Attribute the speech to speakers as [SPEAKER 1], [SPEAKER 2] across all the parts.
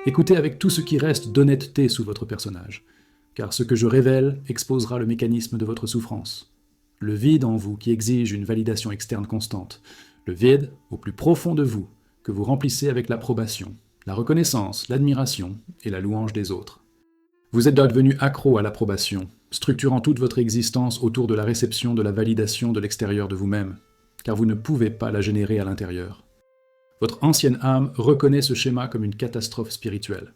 [SPEAKER 1] Écoutez avec tout ce qui reste d'honnêteté sous votre personnage, car ce que je révèle exposera le mécanisme de votre souffrance. Le vide en vous qui exige une validation externe constante, le vide au plus profond de vous, que vous remplissez avec l'approbation, la reconnaissance, l'admiration et la louange des autres. Vous êtes devenu accro à l'approbation, structurant toute votre existence autour de la réception de la validation de l'extérieur de vous-même, car vous ne pouvez pas la générer à l'intérieur. Votre ancienne âme reconnaît ce schéma comme une catastrophe spirituelle.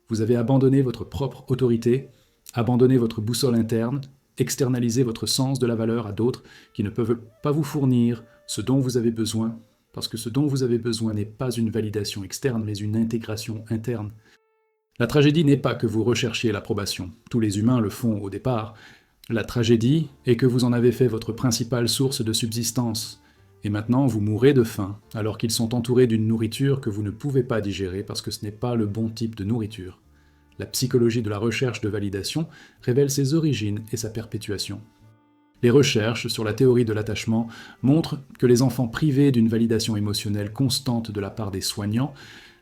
[SPEAKER 1] Vous avez abandonné votre propre autorité, abandonné votre boussole interne, externalisé votre sens de la valeur à d'autres qui ne peuvent pas vous fournir ce dont vous avez besoin, parce que ce dont vous avez besoin n'est pas une validation externe, mais une intégration interne. La tragédie n'est pas que vous recherchiez l'approbation, tous les humains le font au départ. La tragédie est que vous en avez fait votre principale source de subsistance, et maintenant vous mourrez de faim, alors qu'ils sont entourés d'une nourriture que vous ne pouvez pas digérer parce que ce n'est pas le bon type de nourriture. La psychologie de la recherche de validation révèle ses origines et sa perpétuation. Les recherches sur la théorie de l'attachement montrent que les enfants privés d'une validation émotionnelle constante de la part des soignants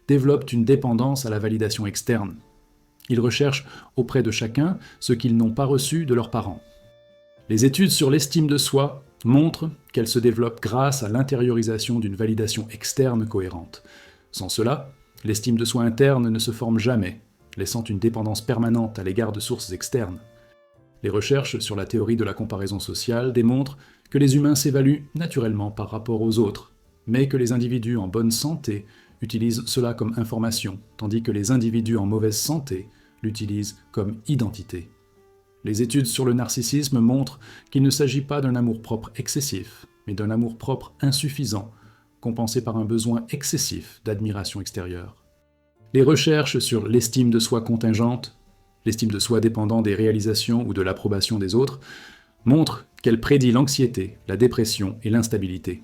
[SPEAKER 1] développent une dépendance à la validation externe. Ils recherchent auprès de chacun ce qu'ils n'ont pas reçu de leurs parents. Les études sur l'estime de soi montrent qu'elle se développe grâce à l'intériorisation d'une validation externe cohérente. Sans cela, l'estime de soi interne ne se forme jamais, laissant une dépendance permanente à l'égard de sources externes. Les recherches sur la théorie de la comparaison sociale démontrent que les humains s'évaluent naturellement par rapport aux autres, mais que les individus en bonne santé utilisent cela comme information, tandis que les individus en mauvaise santé l'utilisent comme identité. Les études sur le narcissisme montrent qu'il ne s'agit pas d'un amour-propre excessif, mais d'un amour-propre insuffisant, compensé par un besoin excessif d'admiration extérieure. Les recherches sur l'estime de soi contingente, l'estime de soi dépendant des réalisations ou de l'approbation des autres, montrent qu'elle prédit l'anxiété, la dépression et l'instabilité.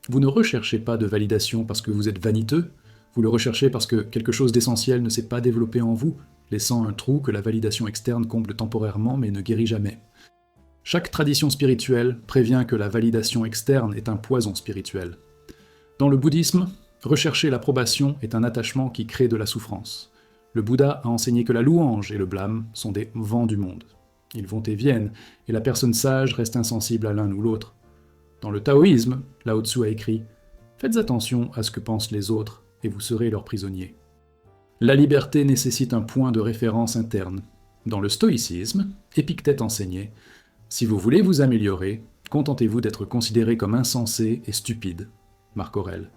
[SPEAKER 1] Vous ne recherchez pas de validation parce que vous êtes vaniteux, vous le recherchez parce que quelque chose d'essentiel ne s'est pas développé en vous, laissant un trou que la validation externe comble temporairement mais ne guérit jamais. Chaque tradition spirituelle prévient que la validation externe est un poison spirituel. Dans le bouddhisme, rechercher l'approbation est un attachement qui crée de la souffrance. Le Bouddha a enseigné que la louange et le blâme sont des vents du monde. Ils vont et viennent, et la personne sage reste insensible à l'un ou l'autre. Dans le taoïsme, Lao Tzu a écrit « Faites attention à ce que pensent les autres, et vous serez leurs prisonniers ». La liberté nécessite un point de référence interne. Dans le stoïcisme, Épictète enseignait « Si vous voulez vous améliorer, contentez-vous d'être considéré comme insensé et stupide ». Marc Aurèle.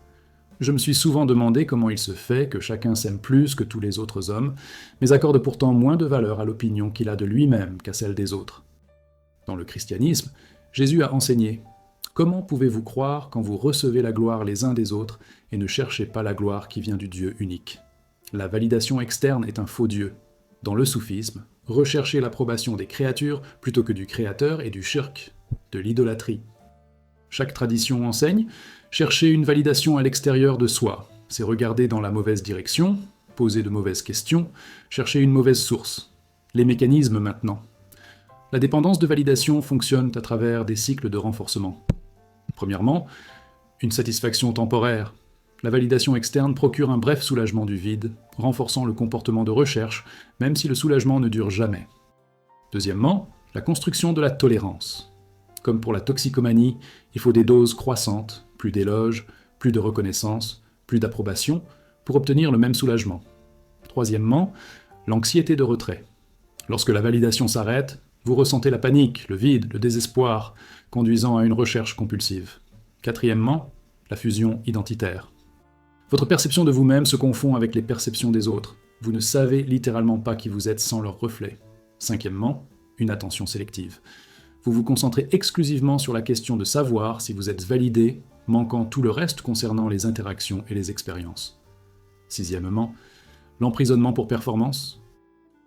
[SPEAKER 1] Je me suis souvent demandé comment il se fait que chacun s'aime plus que tous les autres hommes, mais accorde pourtant moins de valeur à l'opinion qu'il a de lui-même qu'à celle des autres. Dans le christianisme, Jésus a enseigné « Comment pouvez-vous croire quand vous recevez la gloire les uns des autres et ne cherchez pas la gloire qui vient du Dieu unique ?» La validation externe est un faux Dieu. Dans le soufisme, rechercher l'approbation des créatures plutôt que du Créateur est du shirk, de l'idolâtrie. Chaque tradition enseigne, chercher une validation à l'extérieur de soi, c'est regarder dans la mauvaise direction, poser de mauvaises questions, chercher une mauvaise source. Les mécanismes maintenant. La dépendance de validation fonctionne à travers des cycles de renforcement. Premièrement, une satisfaction temporaire. La validation externe procure un bref soulagement du vide, renforçant le comportement de recherche, même si le soulagement ne dure jamais. Deuxièmement, la construction de la tolérance. Comme pour la toxicomanie, il faut des doses croissantes, plus d'éloges, plus de reconnaissance, plus d'approbation, pour obtenir le même soulagement. Troisièmement, l'anxiété de retrait. Lorsque la validation s'arrête, vous ressentez la panique, le vide, le désespoir, conduisant à une recherche compulsive. Quatrièmement, la fusion identitaire. Votre perception de vous-même se confond avec les perceptions des autres. Vous ne savez littéralement pas qui vous êtes sans leur reflet. Cinquièmement, une attention sélective. Vous vous concentrez exclusivement sur la question de savoir si vous êtes validé, manquant tout le reste concernant les interactions et les expériences. Sixièmement, l'emprisonnement pour performance.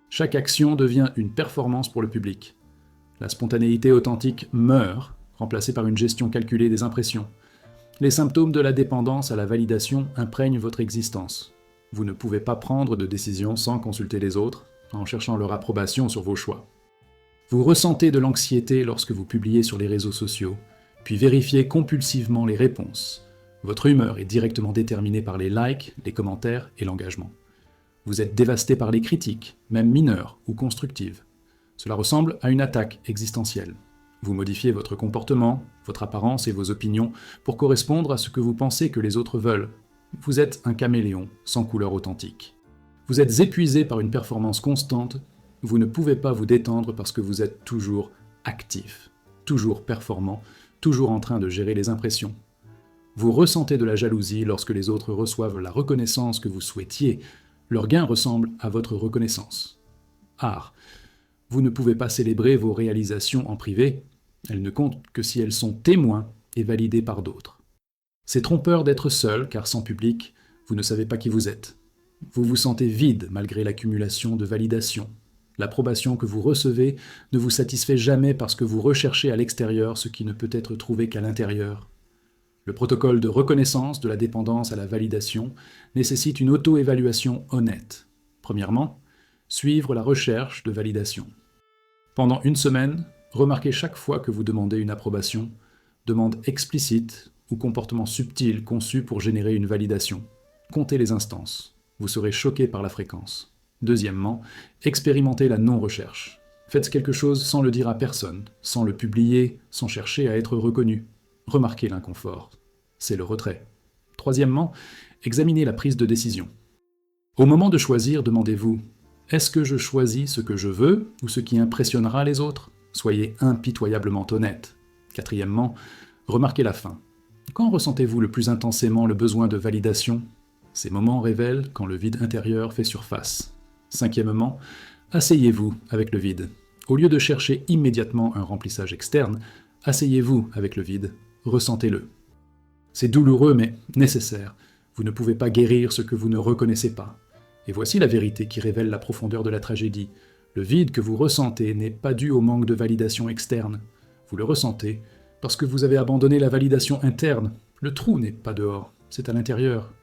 [SPEAKER 1] Chaque action devient une performance pour le public. La spontanéité authentique meurt, remplacée par une gestion calculée des impressions. Les symptômes de la dépendance à la validation imprègnent votre existence. Vous ne pouvez pas prendre de décision sans consulter les autres, en cherchant leur approbation sur vos choix. Vous ressentez de l'anxiété lorsque vous publiez sur les réseaux sociaux, puis vérifiez compulsivement les réponses. Votre humeur est directement déterminée par les likes, les commentaires et l'engagement. Vous êtes dévasté par les critiques, même mineures ou constructives. Cela ressemble à une attaque existentielle. Vous modifiez votre comportement, votre apparence et vos opinions pour correspondre à ce que vous pensez que les autres veulent. Vous êtes un caméléon sans couleur authentique. Vous êtes épuisé par une performance constante. Vous ne pouvez pas vous détendre parce que vous êtes toujours actif, toujours performant, toujours en train de gérer les impressions. Vous ressentez de la jalousie lorsque les autres reçoivent la reconnaissance que vous souhaitiez. Leur gain ressemble à votre reconnaissance. Art. Vous ne pouvez pas célébrer vos réalisations en privé. Elles ne comptent que si elles sont témoins et validées par d'autres. C'est trompeur d'être seul, car sans public, vous ne savez pas qui vous êtes. Vous vous sentez vide malgré l'accumulation de validation. L'approbation que vous recevez ne vous satisfait jamais parce que vous recherchez à l'extérieur ce qui ne peut être trouvé qu'à l'intérieur. Le protocole de reconnaissance de la dépendance à la validation nécessite une auto-évaluation honnête. Premièrement, suivre la recherche de validation. Pendant une semaine, remarquez chaque fois que vous demandez une approbation, demande explicite ou comportement subtil conçu pour générer une validation. Comptez les instances. Vous serez choqué par la fréquence. Deuxièmement, expérimentez la non-recherche. Faites quelque chose sans le dire à personne, sans le publier, sans chercher à être reconnu. Remarquez l'inconfort. C'est le retrait. Troisièmement, examinez la prise de décision. Au moment de choisir, demandez-vous « Est-ce que je choisis ce que je veux ou ce qui impressionnera les autres ?» Soyez impitoyablement honnête. Quatrièmement, remarquez la fin. Quand ressentez-vous le plus intensément le besoin de validation ? Ces moments révèlent quand le vide intérieur fait surface. Cinquièmement, asseyez-vous avec le vide. Au lieu de chercher immédiatement un remplissage externe, asseyez-vous avec le vide, ressentez-le. C'est douloureux mais nécessaire. Vous ne pouvez pas guérir ce que vous ne reconnaissez pas. Et voici la vérité qui révèle la profondeur de la tragédie. Le vide que vous ressentez n'est pas dû au manque de validation externe. Vous le ressentez parce que vous avez abandonné la validation interne. Le trou n'est pas dehors, c'est à l'intérieur.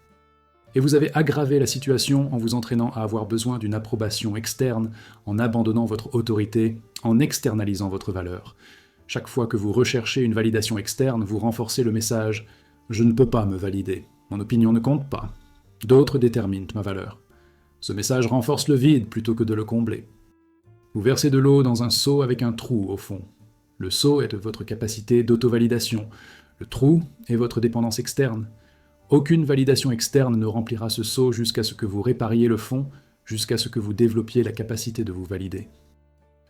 [SPEAKER 1] Et vous avez aggravé la situation en vous entraînant à avoir besoin d'une approbation externe, en abandonnant votre autorité, en externalisant votre valeur. Chaque fois que vous recherchez une validation externe, vous renforcez le message « Je ne peux pas me valider, mon opinion ne compte pas, d'autres déterminent ma valeur ». Ce message renforce le vide plutôt que de le combler. Vous versez de l'eau dans un seau avec un trou au fond. Le seau est votre capacité d'auto-validation. Le trou est votre dépendance externe. Aucune validation externe ne remplira ce seau jusqu'à ce que vous répariez le fond, jusqu'à ce que vous développiez la capacité de vous valider.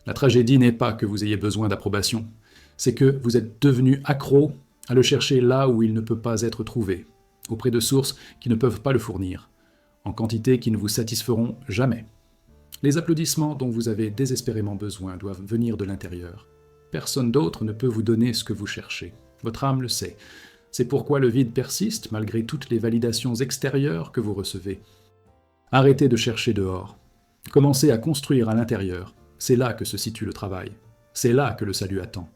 [SPEAKER 1] La tragédie n'est pas que vous ayez besoin d'approbation, c'est que vous êtes devenu accro à le chercher là où il ne peut pas être trouvé, auprès de sources qui ne peuvent pas le fournir, en quantité qui ne vous satisferont jamais. Les applaudissements dont vous avez désespérément besoin doivent venir de l'intérieur. Personne d'autre ne peut vous donner ce que vous cherchez. Votre âme le sait. C'est pourquoi le vide persiste malgré toutes les validations extérieures que vous recevez. Arrêtez de chercher dehors. Commencez à construire à l'intérieur. C'est là que se situe le travail. C'est là que le salut attend.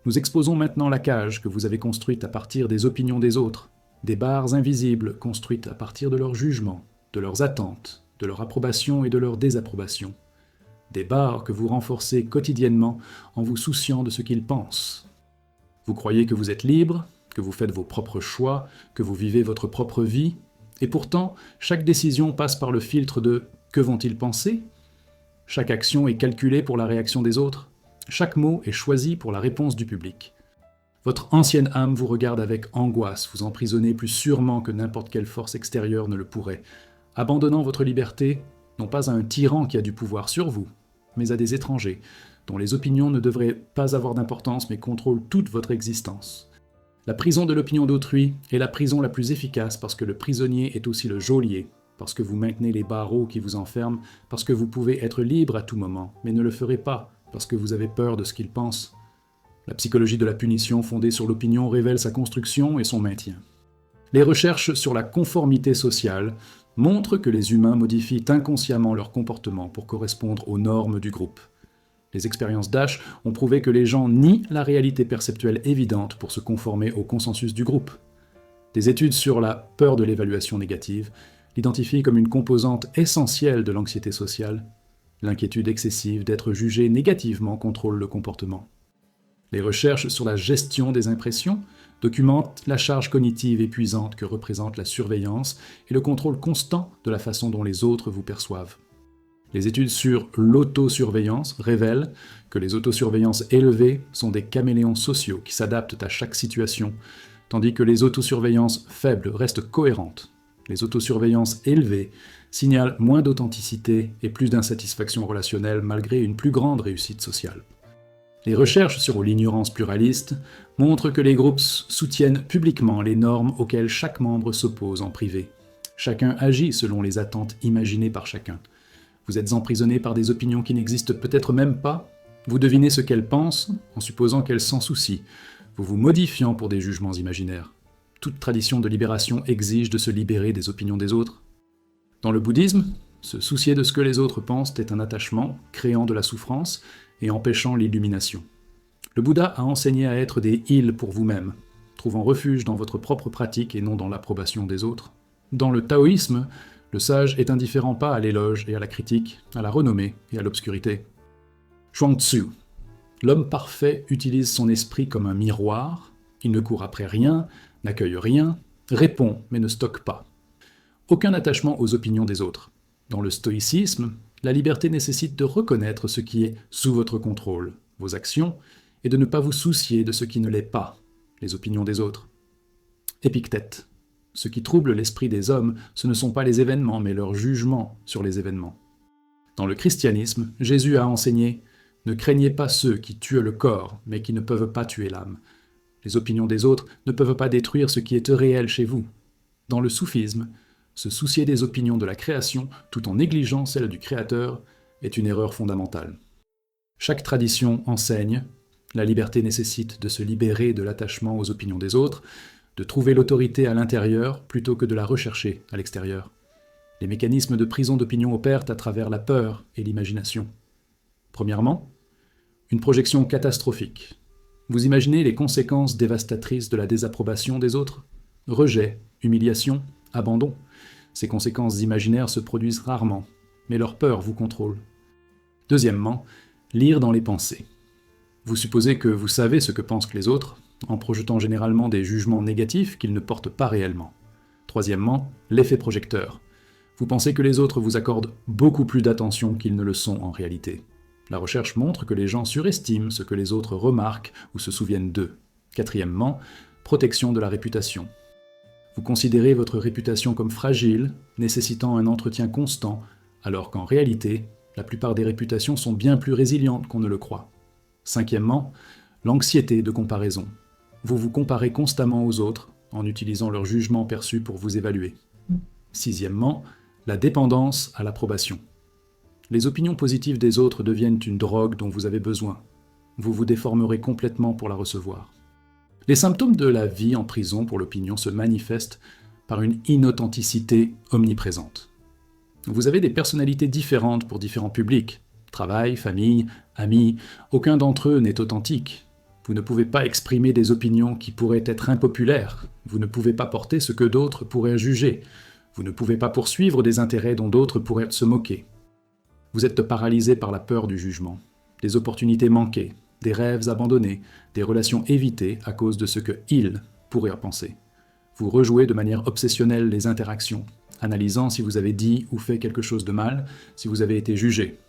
[SPEAKER 1] Nous exposons maintenant la cage que vous avez construite à partir des opinions des autres, des barres invisibles construites à partir de leurs jugements, de leurs attentes, de leur approbation et de leur désapprobation. Des barres que vous renforcez quotidiennement en vous souciant de ce qu'ils pensent. Vous croyez que vous êtes libre, que vous faites vos propres choix, que vous vivez votre propre vie, et pourtant, chaque décision passe par le filtre de « que vont-ils penser ?» Chaque action est calculée pour la réaction des autres. Chaque mot est choisi pour la réponse du public. Votre ancienne âme vous regarde avec angoisse, vous emprisonnez plus sûrement que n'importe quelle force extérieure ne le pourrait, abandonnant votre liberté, non pas à un tyran qui a du pouvoir sur vous, mais à des étrangers, dont les opinions ne devraient pas avoir d'importance mais contrôlent toute votre existence. La prison de l'opinion d'autrui est la prison la plus efficace parce que le prisonnier est aussi le geôlier, parce que vous maintenez les barreaux qui vous enferment, parce que vous pouvez être libre à tout moment, mais ne le ferez pas, parce que vous avez peur de ce qu'ils pensent. La psychologie de la punition fondée sur l'opinion révèle sa construction et son maintien. Les recherches sur la conformité sociale montrent que les humains modifient inconsciemment leur comportement pour correspondre aux normes du groupe. Les expériences Dash ont prouvé que les gens nient la réalité perceptuelle évidente pour se conformer au consensus du groupe. Des études sur la peur de l'évaluation négative l'identifient comme une composante essentielle de l'anxiété sociale. L'inquiétude excessive d'être jugé négativement contrôle le comportement. Les recherches sur la gestion des impressions documente la charge cognitive épuisante que représente la surveillance et le contrôle constant de la façon dont les autres vous perçoivent. Les études sur l'autosurveillance révèlent que les autosurveillances élevées sont des caméléons sociaux qui s'adaptent à chaque situation, tandis que les autosurveillances faibles restent cohérentes. Les autosurveillances élevées signalent moins d'authenticité et plus d'insatisfaction relationnelle malgré une plus grande réussite sociale. Les recherches sur l'ignorance pluraliste montrent que les groupes soutiennent publiquement les normes auxquelles chaque membre s'oppose en privé. Chacun agit selon les attentes imaginées par chacun. Vous êtes emprisonné par des opinions qui n'existent peut-être même pas. Vous devinez ce qu'elles pensent en supposant qu'elles s'en soucient, vous vous modifiant pour des jugements imaginaires. Toute tradition de libération exige de se libérer des opinions des autres. Dans le bouddhisme, se soucier de ce que les autres pensent est un attachement, créant de la souffrance et empêchant l'illumination. Le Bouddha a enseigné à être des îles pour vous-même, trouvant refuge dans votre propre pratique et non dans l'approbation des autres. Dans le taoïsme, le sage est indifférent pas à l'éloge et à la critique, à la renommée et à l'obscurité. Chuang-Tzu. L'homme parfait utilise son esprit comme un miroir, il ne court après rien, n'accueille rien, répond mais ne stocke pas. Aucun attachement aux opinions des autres. Dans le stoïcisme, la liberté nécessite de reconnaître ce qui est sous votre contrôle, vos actions, et de ne pas vous soucier de ce qui ne l'est pas, les opinions des autres. Épictète. Ce qui trouble l'esprit des hommes, ce ne sont pas les événements, mais leur jugement sur les événements. Dans le christianisme, Jésus a enseigné « Ne craignez pas ceux qui tuent le corps, mais qui ne peuvent pas tuer l'âme. Les opinions des autres ne peuvent pas détruire ce qui est réel chez vous. » Dans le soufisme, se soucier des opinions de la création, tout en négligeant celles du Créateur, est une erreur fondamentale. Chaque tradition enseigne « La liberté nécessite de se libérer de l'attachement aux opinions des autres, de trouver l'autorité à l'intérieur plutôt que de la rechercher à l'extérieur. Les mécanismes de prison d'opinion opèrent à travers la peur et l'imagination. Premièrement, une projection catastrophique. Vous imaginez les conséquences dévastatrices de la désapprobation des autres? Rejet, humiliation, abandon. Ces conséquences imaginaires se produisent rarement, mais leur peur vous contrôle. Deuxièmement, lire dans les pensées. Vous supposez que vous savez ce que pensent les autres, en projetant généralement des jugements négatifs qu'ils ne portent pas réellement. Troisièmement, l'effet projecteur. Vous pensez que les autres vous accordent beaucoup plus d'attention qu'ils ne le sont en réalité. La recherche montre que les gens surestiment ce que les autres remarquent ou se souviennent d'eux. Quatrièmement, protection de la réputation. Vous considérez votre réputation comme fragile, nécessitant un entretien constant, alors qu'en réalité, la plupart des réputations sont bien plus résilientes qu'on ne le croit. Cinquièmement, l'anxiété de comparaison. Vous vous comparez constamment aux autres, en utilisant leur jugement perçu pour vous évaluer. Sixièmement, la dépendance à l'approbation. Les opinions positives des autres deviennent une drogue dont vous avez besoin. Vous vous déformerez complètement pour la recevoir. Les symptômes de la vie en prison pour l'opinion se manifestent par une inauthenticité omniprésente. Vous avez des personnalités différentes pour différents publics. Travail, famille, amis, aucun d'entre eux n'est authentique. Vous ne pouvez pas exprimer des opinions qui pourraient être impopulaires. Vous ne pouvez pas porter ce que d'autres pourraient juger. Vous ne pouvez pas poursuivre des intérêts dont d'autres pourraient se moquer. Vous êtes paralysé par la peur du jugement, des opportunités manquées, des rêves abandonnés, des relations évitées à cause de ce que « ils » pourraient en penser. Vous rejouez de manière obsessionnelle les interactions, analysant si vous avez dit ou fait quelque chose de mal, si vous avez été jugé.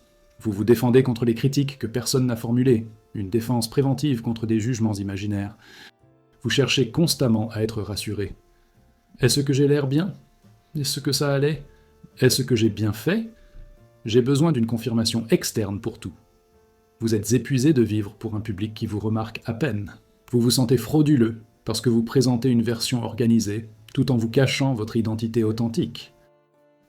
[SPEAKER 1] Vous vous défendez contre les critiques que personne n'a formulées, une défense préventive contre des jugements imaginaires. Vous cherchez constamment à être rassuré. Est-ce que j'ai l'air bien? Est-ce que ça allait? Est-ce que j'ai bien fait? J'ai besoin d'une confirmation externe pour tout. Vous êtes épuisé de vivre pour un public qui vous remarque à peine. Vous vous sentez frauduleux parce que vous présentez une version organisée, tout en vous cachant votre identité authentique.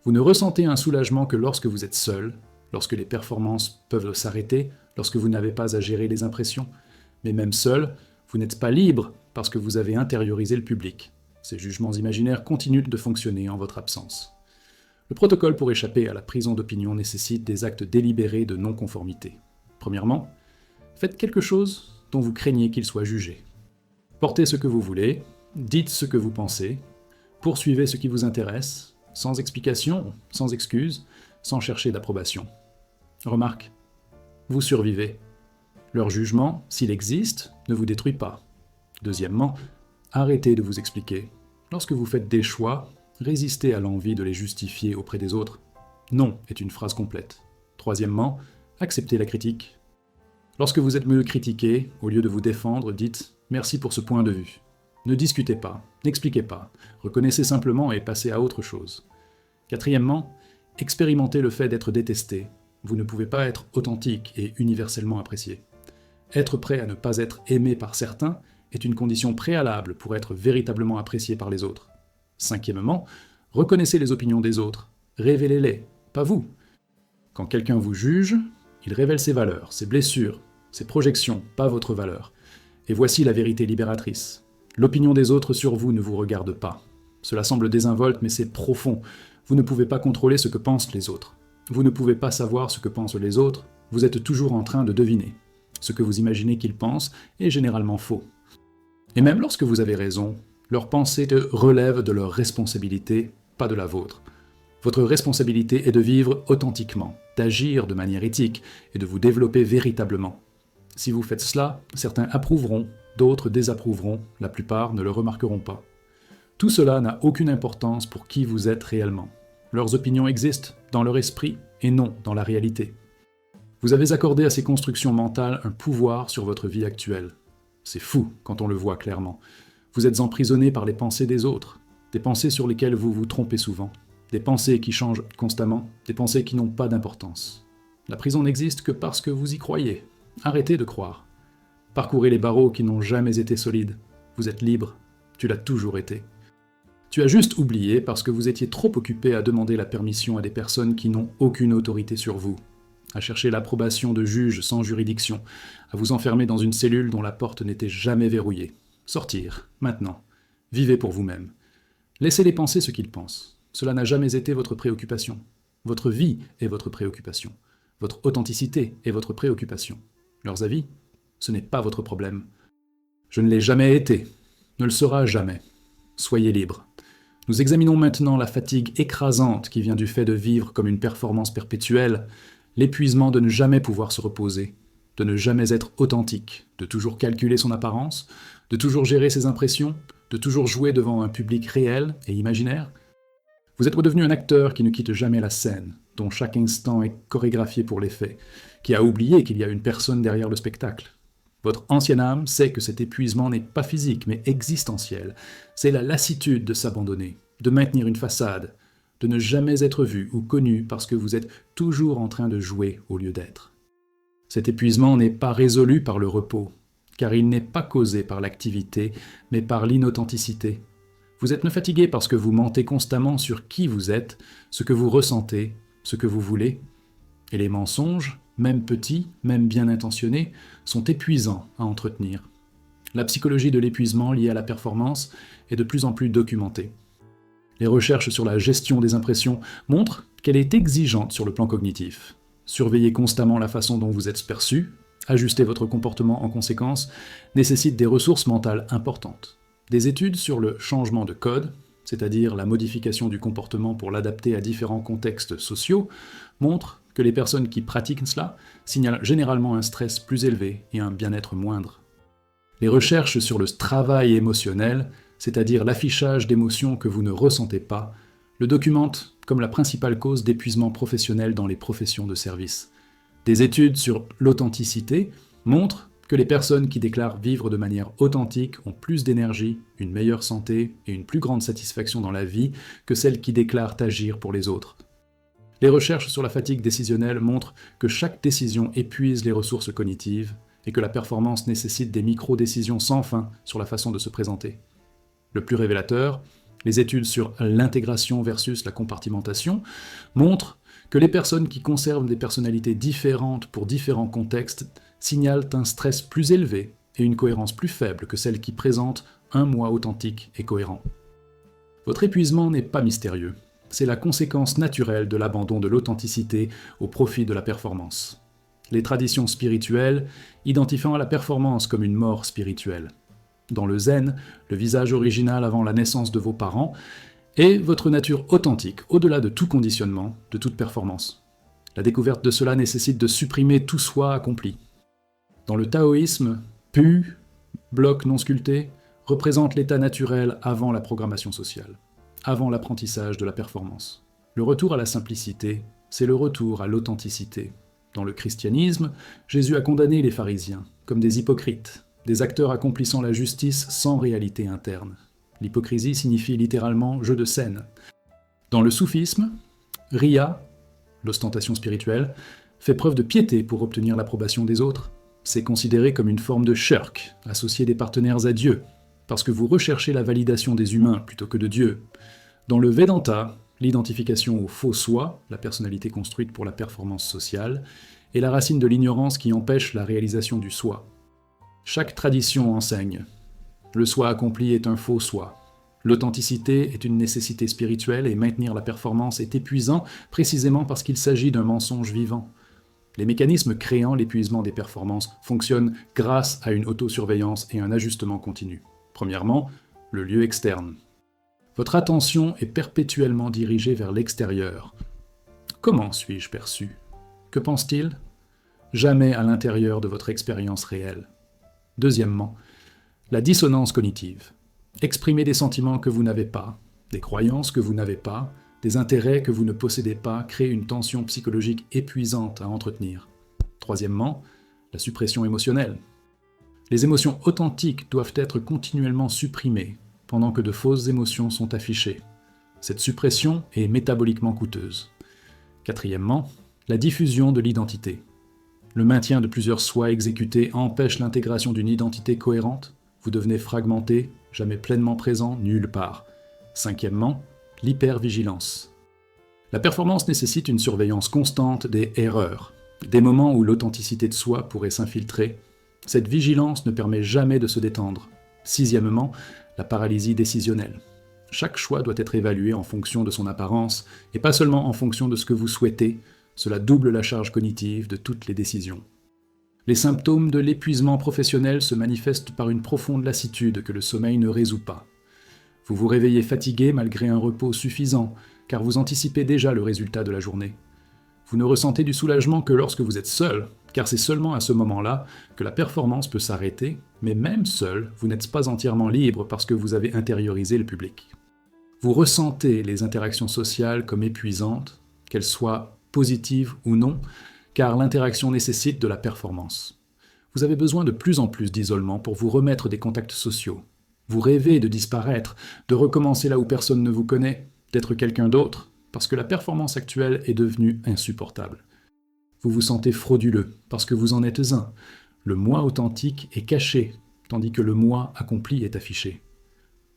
[SPEAKER 1] Vous ne ressentez un soulagement que lorsque vous êtes seul, lorsque les performances peuvent s'arrêter, lorsque vous n'avez pas à gérer les impressions. Mais même seul, vous n'êtes pas libre parce que vous avez intériorisé le public. Ces jugements imaginaires continuent de fonctionner en votre absence. Le protocole pour échapper à la prison d'opinion nécessite des actes délibérés de non-conformité. Premièrement, faites quelque chose dont vous craignez qu'il soit jugé. Portez ce que vous voulez, dites ce que vous pensez, poursuivez ce qui vous intéresse, sans explication, sans excuse, sans chercher d'approbation. Remarque, vous survivez. Leur jugement, s'il existe, ne vous détruit pas. Deuxièmement, Arrêtez de vous expliquer. Lorsque vous faites des choix, résistez à l'envie de les justifier auprès des autres. Non est une phrase complète. Troisièmement, acceptez la critique. Lorsque vous êtes mieux critiqué, au lieu de vous défendre, dites « merci pour ce point de vue ». Ne discutez pas, n'expliquez pas, reconnaissez simplement et passez à autre chose. Quatrièmement, expérimentez le fait d'être détesté. Vous ne pouvez pas être authentique et universellement apprécié. Être prêt à ne pas être aimé par certains est une condition préalable pour être véritablement apprécié par les autres. Cinquièmement, reconnaissez les opinions des autres, révélez-les, pas vous. Quand quelqu'un vous juge, il révèle ses valeurs, ses blessures, ses projections, pas votre valeur. Et voici la vérité libératrice. L'opinion des autres sur vous ne vous regarde pas. Cela semble désinvolte, mais c'est profond. Vous ne pouvez pas contrôler ce que pensent les autres. Vous ne pouvez pas savoir ce que pensent les autres, vous êtes toujours en train de deviner. Ce que vous imaginez qu'ils pensent est généralement faux. Et même lorsque vous avez raison, leurs pensées relèvent de leur responsabilité, pas de la vôtre. Votre responsabilité est de vivre authentiquement, d'agir de manière éthique et de vous développer véritablement. Si vous faites cela, certains approuveront, d'autres désapprouveront, la plupart ne le remarqueront pas. Tout cela n'a aucune importance pour qui vous êtes réellement. Leurs opinions existent dans leur esprit et non dans la réalité. Vous avez accordé à ces constructions mentales un pouvoir sur votre vie actuelle. C'est fou quand on le voit clairement. Vous êtes emprisonné par les pensées des autres, des pensées sur lesquelles vous vous trompez souvent, des pensées qui changent constamment, des pensées qui n'ont pas d'importance. La prison n'existe que parce que vous y croyez. Arrêtez de croire. Parcourez les barreaux qui n'ont jamais été solides. Vous êtes libre. Tu l'as toujours été. Tu as juste oublié parce que vous étiez trop occupé à demander la permission à des personnes qui n'ont aucune autorité sur vous, à chercher l'approbation de juges sans juridiction, à vous enfermer dans une cellule dont la porte n'était jamais verrouillée. Sortir, maintenant. Vivez pour vous-même. Laissez-les penser ce qu'ils pensent. Cela n'a jamais été votre préoccupation. Votre vie est votre préoccupation. Votre authenticité est votre préoccupation. Leurs avis, ce n'est pas votre problème. Je ne l'ai jamais été, ne le sera jamais. Soyez libre. Nous examinons maintenant la fatigue écrasante qui vient du fait de vivre comme une performance perpétuelle, l'épuisement de ne jamais pouvoir se reposer, de ne jamais être authentique, de toujours calculer son apparence, de toujours gérer ses impressions, de toujours jouer devant un public réel et imaginaire. Vous êtes redevenu un acteur qui ne quitte jamais la scène, dont chaque instant est chorégraphié pour l'effet, qui a oublié qu'il y a une personne derrière le spectacle. Votre ancienne âme sait que cet épuisement n'est pas physique, mais existentiel. C'est la lassitude de s'abandonner, de maintenir une façade, de ne jamais être vu ou connu parce que vous êtes toujours en train de jouer au lieu d'être. Cet épuisement n'est pas résolu par le repos, car il n'est pas causé par l'activité, mais par l'inauthenticité. Vous êtes fatigué parce que vous mentez constamment sur qui vous êtes, ce que vous ressentez, ce que vous voulez. Et les mensonges, même petits, même bien intentionnés, sont épuisants à entretenir. La psychologie de l'épuisement liée à la performance est de plus en plus documentée. Les recherches sur la gestion des impressions montrent qu'elle est exigeante sur le plan cognitif. Surveiller constamment la façon dont vous êtes perçu, ajuster votre comportement en conséquence, nécessite des ressources mentales importantes. Des études sur le changement de code, c'est-à-dire la modification du comportement pour l'adapter à différents contextes sociaux, montrent que les personnes qui pratiquent cela signalent généralement un stress plus élevé et un bien-être moindre. Les recherches sur le travail émotionnel, c'est-à-dire l'affichage d'émotions que vous ne ressentez pas, le documentent comme la principale cause d'épuisement professionnel dans les professions de service. Des études sur l'authenticité montrent que les personnes qui déclarent vivre de manière authentique ont plus d'énergie, une meilleure santé et une plus grande satisfaction dans la vie que celles qui déclarent agir pour les autres. Les recherches sur la fatigue décisionnelle montrent que chaque décision épuise les ressources cognitives et que la performance nécessite des micro-décisions sans fin sur la façon de se présenter. Le plus révélateur, les études sur l'intégration versus la compartimentation montrent que les personnes qui conservent des personnalités différentes pour différents contextes signalent un stress plus élevé et une cohérence plus faible que celles qui présentent un moi authentique et cohérent. Votre épuisement n'est pas mystérieux. C'est la conséquence naturelle de l'abandon de l'authenticité au profit de la performance. Les traditions spirituelles identifiant la performance comme une mort spirituelle. Dans le zen, le visage original avant la naissance de vos parents est votre nature authentique, au-delà de tout conditionnement, de toute performance. La découverte de cela nécessite de supprimer tout soi accompli. Dans le taoïsme, pu, bloc non sculpté, représente l'état naturel avant la programmation sociale, avant l'apprentissage de la performance. Le retour à la simplicité, c'est le retour à l'authenticité. Dans le christianisme, Jésus a condamné les pharisiens comme des hypocrites, des acteurs accomplissant la justice sans réalité interne. L'hypocrisie signifie littéralement jeu de scène. Dans le soufisme, Riya, l'ostentation spirituelle, fait preuve de piété pour obtenir l'approbation des autres. C'est considéré comme une forme de shirk, associer des partenaires à Dieu, parce que vous recherchez la validation des humains plutôt que de Dieu. Dans le Vedanta, l'identification au faux soi, la personnalité construite pour la performance sociale, est la racine de l'ignorance qui empêche la réalisation du soi. Chaque tradition enseigne. Le soi accompli est un faux soi. L'authenticité est une nécessité spirituelle et maintenir la performance est épuisant précisément parce qu'il s'agit d'un mensonge vivant. Les mécanismes créant l'épuisement des performances fonctionnent grâce à une autosurveillance et un ajustement continu. Premièrement, le lieu externe. Votre attention est perpétuellement dirigée vers l'extérieur. Comment suis-je perçu? Que pense-t-il? Jamais à l'intérieur de votre expérience réelle. Deuxièmement, la dissonance cognitive. Exprimer des sentiments que vous n'avez pas, des croyances que vous n'avez pas, des intérêts que vous ne possédez pas crée une tension psychologique épuisante à entretenir. Troisièmement, la suppression émotionnelle. Les émotions authentiques doivent être continuellement supprimées, pendant que de fausses émotions sont affichées. Cette suppression est métaboliquement coûteuse. Quatrièmement, la diffusion de l'identité. Le maintien de plusieurs soi exécutés empêche l'intégration d'une identité cohérente. Vous devenez fragmenté, jamais pleinement présent, nulle part. Cinquièmement, l'hypervigilance. La performance nécessite une surveillance constante des erreurs, des moments où l'authenticité de soi pourrait s'infiltrer. Cette vigilance ne permet jamais de se détendre. Sixièmement, la paralysie décisionnelle. Chaque choix doit être évalué en fonction de son apparence, et pas seulement en fonction de ce que vous souhaitez. Cela double la charge cognitive de toutes les décisions. Les symptômes de l'épuisement professionnel se manifestent par une profonde lassitude que le sommeil ne résout pas. Vous vous réveillez fatigué malgré un repos suffisant, car vous anticipez déjà le résultat de la journée. Vous ne ressentez du soulagement que lorsque vous êtes seul, car c'est seulement à ce moment-là que la performance peut s'arrêter, mais même seul, vous n'êtes pas entièrement libre parce que vous avez intériorisé le public. Vous ressentez les interactions sociales comme épuisantes, qu'elles soient positives ou non, car l'interaction nécessite de la performance. Vous avez besoin de plus en plus d'isolement pour vous remettre des contacts sociaux. Vous rêvez de disparaître, de recommencer là où personne ne vous connaît, d'être quelqu'un d'autre, parce que la performance actuelle est devenue insupportable. Vous vous sentez frauduleux, parce que vous en êtes un. Le moi authentique est caché, tandis que le moi accompli est affiché.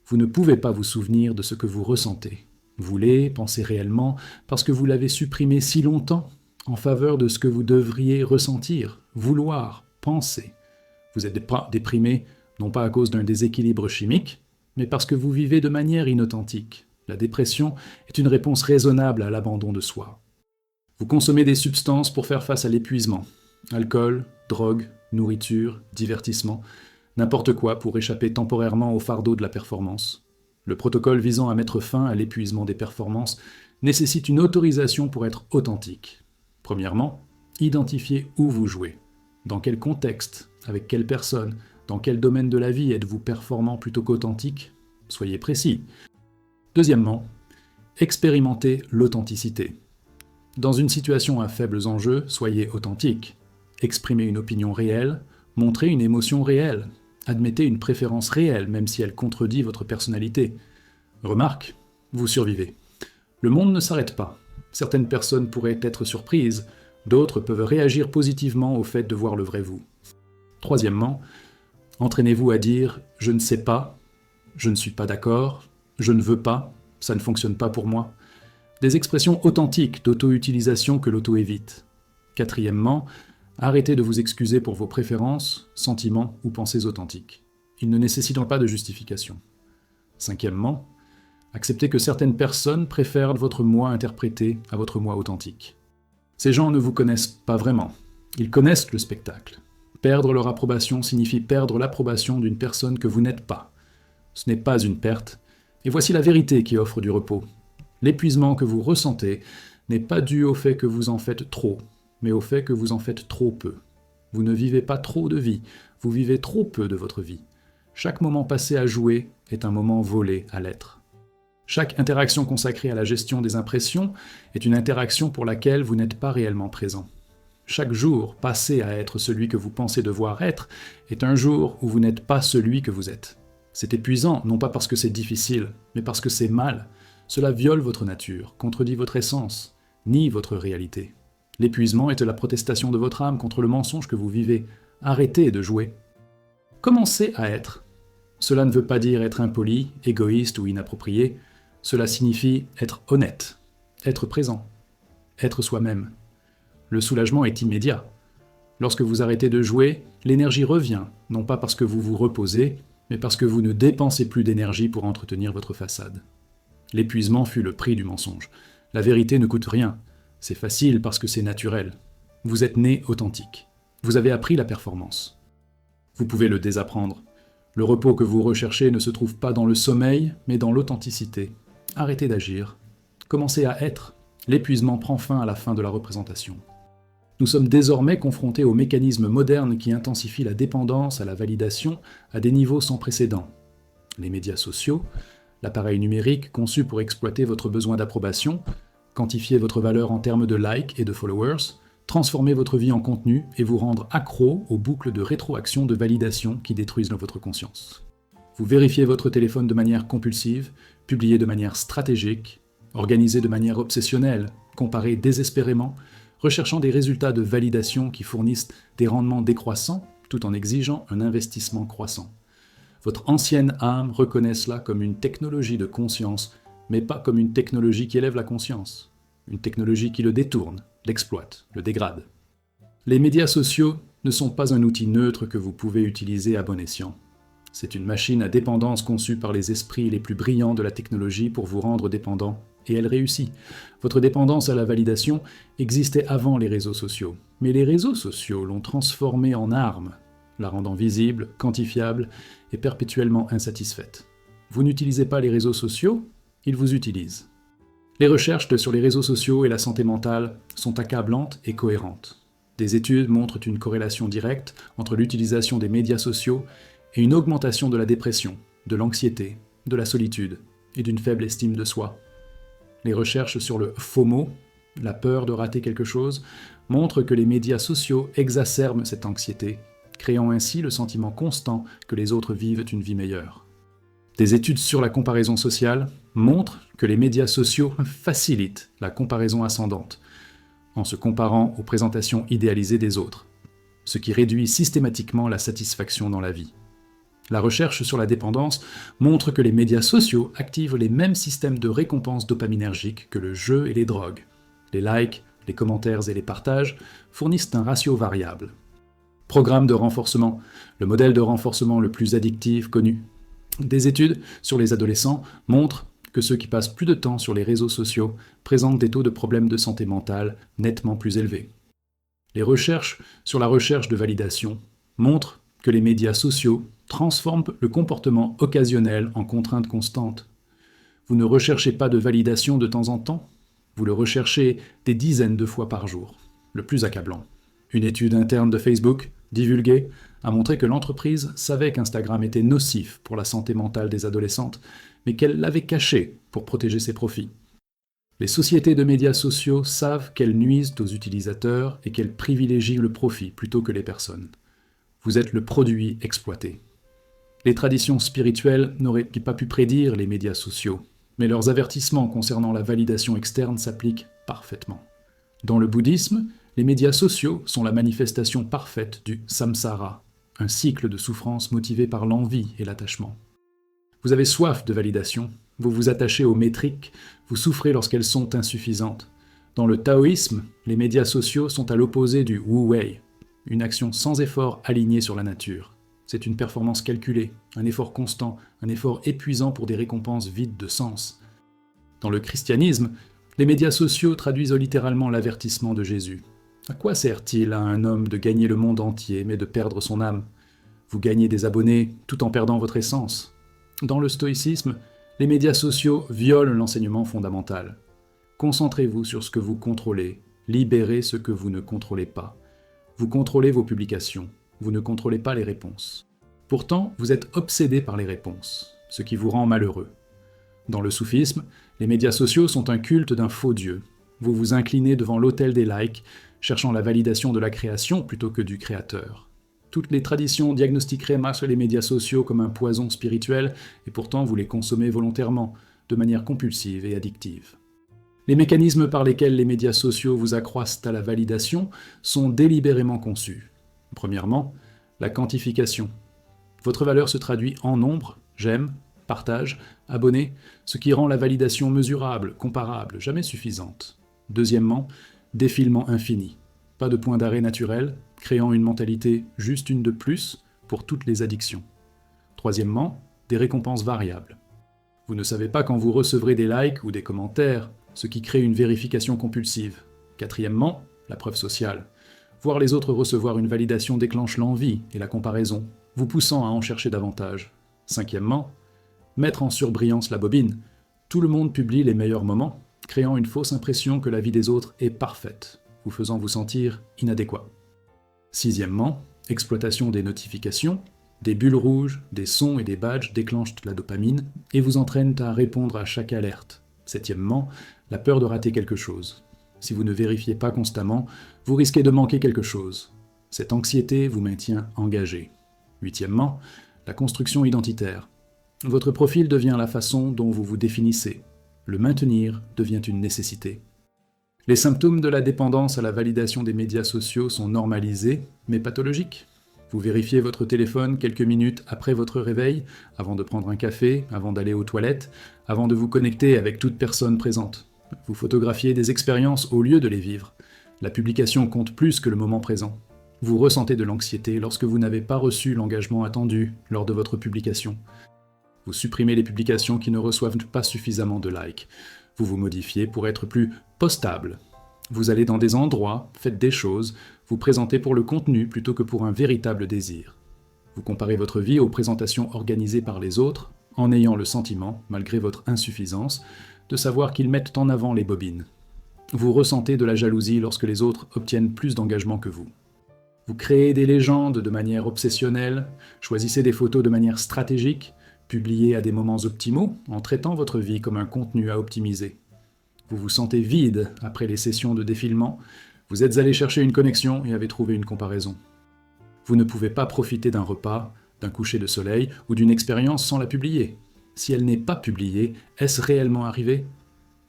[SPEAKER 1] Vous ne pouvez pas vous souvenir de ce que vous ressentez. Voulez, pensez réellement, parce que vous l'avez supprimé si longtemps, en faveur de ce que vous devriez ressentir, vouloir, penser. Vous êtes déprimé, non pas à cause d'un déséquilibre chimique, mais parce que vous vivez de manière inauthentique. La dépression est une réponse raisonnable à l'abandon de soi. Vous consommez des substances pour faire face à l'épuisement. Alcool, drogue, nourriture, divertissement, n'importe quoi pour échapper temporairement au fardeau de la performance. Le protocole visant à mettre fin à l'épuisement des performances nécessite une autorisation pour être authentique. Premièrement, identifiez où vous jouez. Dans quel contexte, avec quelle personne, dans quel domaine de la vie êtes-vous performant plutôt qu'authentique? Soyez précis. Deuxièmement, expérimentez l'authenticité. Dans une situation à faibles enjeux, soyez authentique. Exprimez une opinion réelle, montrez une émotion réelle, admettez une préférence réelle même si elle contredit votre personnalité. Remarque, vous survivez. Le monde ne s'arrête pas. Certaines personnes pourraient être surprises, d'autres peuvent réagir positivement au fait de voir le vrai vous. Troisièmement, entraînez-vous à dire « je ne sais pas »,« je ne suis pas d'accord »,« je ne veux pas »,« ça ne fonctionne pas pour moi ». Des expressions authentiques d'auto-utilisation que l'auto évite. Quatrièmement, arrêtez de vous excuser pour vos préférences, sentiments ou pensées authentiques. Ils ne nécessitent pas de justification. Cinquièmement, acceptez que certaines personnes préfèrent votre moi interprété à votre moi authentique. Ces gens ne vous connaissent pas vraiment. Ils connaissent le spectacle. Perdre leur approbation signifie perdre l'approbation d'une personne que vous n'êtes pas. Ce n'est pas une perte. Et voici la vérité qui offre du repos. L'épuisement que vous ressentez n'est pas dû au fait que vous en faites trop, mais au fait que vous en faites trop peu. Vous ne vivez pas trop de vie, vous vivez trop peu de votre vie. Chaque moment passé à jouer est un moment volé à l'être. Chaque interaction consacrée à la gestion des impressions est une interaction pour laquelle vous n'êtes pas réellement présent. Chaque jour passé à être celui que vous pensez devoir être est un jour où vous n'êtes pas celui que vous êtes. C'est épuisant, non pas parce que c'est difficile, mais parce que c'est mal. Cela viole votre nature, contredit votre essence, nie votre réalité. L'épuisement est la protestation de votre âme contre le mensonge que vous vivez. Arrêtez de jouer. Commencez à être. Cela ne veut pas dire être impoli, égoïste ou inapproprié. Cela signifie être honnête, être présent, être soi-même. Le soulagement est immédiat. Lorsque vous arrêtez de jouer, l'énergie revient, non pas parce que vous vous reposez, mais parce que vous ne dépensez plus d'énergie pour entretenir votre façade. L'épuisement fut le prix du mensonge. La vérité ne coûte rien. C'est facile parce que c'est naturel. Vous êtes né authentique. Vous avez appris la performance. Vous pouvez le désapprendre. Le repos que vous recherchez ne se trouve pas dans le sommeil, mais dans l'authenticité. Arrêtez d'agir. Commencez à être. L'épuisement prend fin à la fin de la représentation. Nous sommes désormais confrontés aux mécanismes modernes qui intensifient la dépendance à la validation à des niveaux sans précédent. Les médias sociaux, l'appareil numérique conçu pour exploiter votre besoin d'approbation, quantifier votre valeur en termes de likes et de followers, transformer votre vie en contenu et vous rendre accro aux boucles de rétroaction de validation qui détruisent votre conscience. Vous vérifiez votre téléphone de manière compulsive, publiez de manière stratégique, organisez de manière obsessionnelle, comparez désespérément, recherchant des résultats de validation qui fournissent des rendements décroissants tout en exigeant un investissement croissant. Votre ancienne âme reconnaît cela comme une technologie de conscience, mais pas comme une technologie qui élève la conscience. Une technologie qui le détourne, l'exploite, le dégrade. Les médias sociaux ne sont pas un outil neutre que vous pouvez utiliser à bon escient. C'est une machine à dépendance conçue par les esprits les plus brillants de la technologie pour vous rendre dépendant, et elle réussit. Votre dépendance à la validation existait avant les réseaux sociaux, mais les réseaux sociaux l'ont transformée en arme, la rendant visible, quantifiable et perpétuellement insatisfaite. Vous n'utilisez pas les réseaux sociaux, ils vous utilisent. Les recherches sur les réseaux sociaux et la santé mentale sont accablantes et cohérentes. Des études montrent une corrélation directe entre l'utilisation des médias sociaux et une augmentation de la dépression, de l'anxiété, de la solitude et d'une faible estime de soi. Les recherches sur le FOMO, la peur de rater quelque chose, montrent que les médias sociaux exacerbent cette anxiété, créant ainsi le sentiment constant que les autres vivent une vie meilleure. Des études sur la comparaison sociale montrent que les médias sociaux facilitent la comparaison ascendante, en se comparant aux présentations idéalisées des autres, ce qui réduit systématiquement la satisfaction dans la vie. La recherche sur la dépendance montre que les médias sociaux activent les mêmes systèmes de récompense dopaminergique que le jeu et les drogues. Les likes, les commentaires et les partages fournissent un ratio variable. Programme de renforcement, le modèle de renforcement le plus addictif connu. Des études sur les adolescents montrent que ceux qui passent plus de temps sur les réseaux sociaux présentent des taux de problèmes de santé mentale nettement plus élevés. Les recherches sur la recherche de validation montrent que les médias sociaux transforment le comportement occasionnel en contrainte constante. Vous ne recherchez pas de validation de temps en temps, vous le recherchez des dizaines de fois par jour, le plus accablant. Une étude interne de Facebook, divulguée, a montré que l'entreprise savait qu'Instagram était nocif pour la santé mentale des adolescentes, mais qu'elle l'avait caché pour protéger ses profits. Les sociétés de médias sociaux savent qu'elles nuisent aux utilisateurs et qu'elles privilégient le profit plutôt que les personnes. Vous êtes le produit exploité. Les traditions spirituelles n'auraient pas pu prédire les médias sociaux, mais leurs avertissements concernant la validation externe s'appliquent parfaitement. Dans le bouddhisme, les médias sociaux sont la manifestation parfaite du samsara, un cycle de souffrance motivé par l'envie et l'attachement. Vous avez soif de validation, vous vous attachez aux métriques, vous souffrez lorsqu'elles sont insuffisantes. Dans le taoïsme, les médias sociaux sont à l'opposé du wu-wei, une action sans effort alignée sur la nature. C'est une performance calculée, un effort constant, un effort épuisant pour des récompenses vides de sens. Dans le christianisme, les médias sociaux traduisent littéralement l'avertissement de Jésus. À quoi sert-il à un homme de gagner le monde entier, mais de perdre son âme ? Vous gagnez des abonnés tout en perdant votre essence. Dans le stoïcisme, les médias sociaux violent l'enseignement fondamental. Concentrez-vous sur ce que vous contrôlez, libérez ce que vous ne contrôlez pas. Vous contrôlez vos publications, vous ne contrôlez pas les réponses. Pourtant, vous êtes obsédé par les réponses, ce qui vous rend malheureux. Dans le soufisme, les médias sociaux sont un culte d'un faux dieu. Vous vous inclinez devant l'autel des likes, cherchant la validation de la création plutôt que du créateur. Toutes les traditions diagnostiqueraient les médias sociaux comme un poison spirituel, et pourtant vous les consommez volontairement, de manière compulsive et addictive. Les mécanismes par lesquels les médias sociaux vous accroissent à la validation sont délibérément conçus. Premièrement, la quantification. Votre valeur se traduit en nombre, j'aime, partage, abonnés, ce qui rend la validation mesurable, comparable, jamais suffisante. Deuxièmement, défilement infini. Pas de point d'arrêt naturel, créant une mentalité juste une de plus pour toutes les addictions. Troisièmement, des récompenses variables. Vous ne savez pas quand vous recevrez des likes ou des commentaires, ce qui crée une vérification compulsive. Quatrièmement, la preuve sociale. Voir les autres recevoir une validation déclenche l'envie et la comparaison, vous poussant à en chercher davantage. Cinquièmement, mettre en surbrillance la bobine. Tout le monde publie les meilleurs moments, créant une fausse impression que la vie des autres est parfaite, vous faisant vous sentir inadéquat. Sixièmement, exploitation des notifications. Des bulles rouges, des sons et des badges déclenchent la dopamine et vous entraînent à répondre à chaque alerte. Septièmement, la peur de rater quelque chose. Si vous ne vérifiez pas constamment, vous risquez de manquer quelque chose. Cette anxiété vous maintient engagé. Huitièmement, la construction identitaire. Votre profil devient la façon dont vous vous définissez. Le maintenir devient une nécessité. Les symptômes de la dépendance à la validation des médias sociaux sont normalisés, mais pathologiques. Vous vérifiez votre téléphone quelques minutes après votre réveil, avant de prendre un café, avant d'aller aux toilettes, avant de vous connecter avec toute personne présente. Vous photographiez des expériences au lieu de les vivre. La publication compte plus que le moment présent. Vous ressentez de l'anxiété lorsque vous n'avez pas reçu l'engagement attendu lors de votre publication. Vous supprimez les publications qui ne reçoivent pas suffisamment de likes. Vous vous modifiez pour être plus postable. Vous allez dans des endroits, faites des choses, vous présentez pour le contenu plutôt que pour un véritable désir. Vous comparez votre vie aux présentations organisées par les autres, en ayant le sentiment, malgré votre insuffisance, de savoir qu'ils mettent en avant les bobines. Vous ressentez de la jalousie lorsque les autres obtiennent plus d'engagement que vous. Vous créez des légendes de manière obsessionnelle, choisissez des photos de manière stratégique, publiez à des moments optimaux en traitant votre vie comme un contenu à optimiser. Vous vous sentez vide après les sessions de défilement, vous êtes allé chercher une connexion et avez trouvé une comparaison. Vous ne pouvez pas profiter d'un repas, d'un coucher de soleil ou d'une expérience sans la publier. Si elle n'est pas publiée, est-ce réellement arrivé ?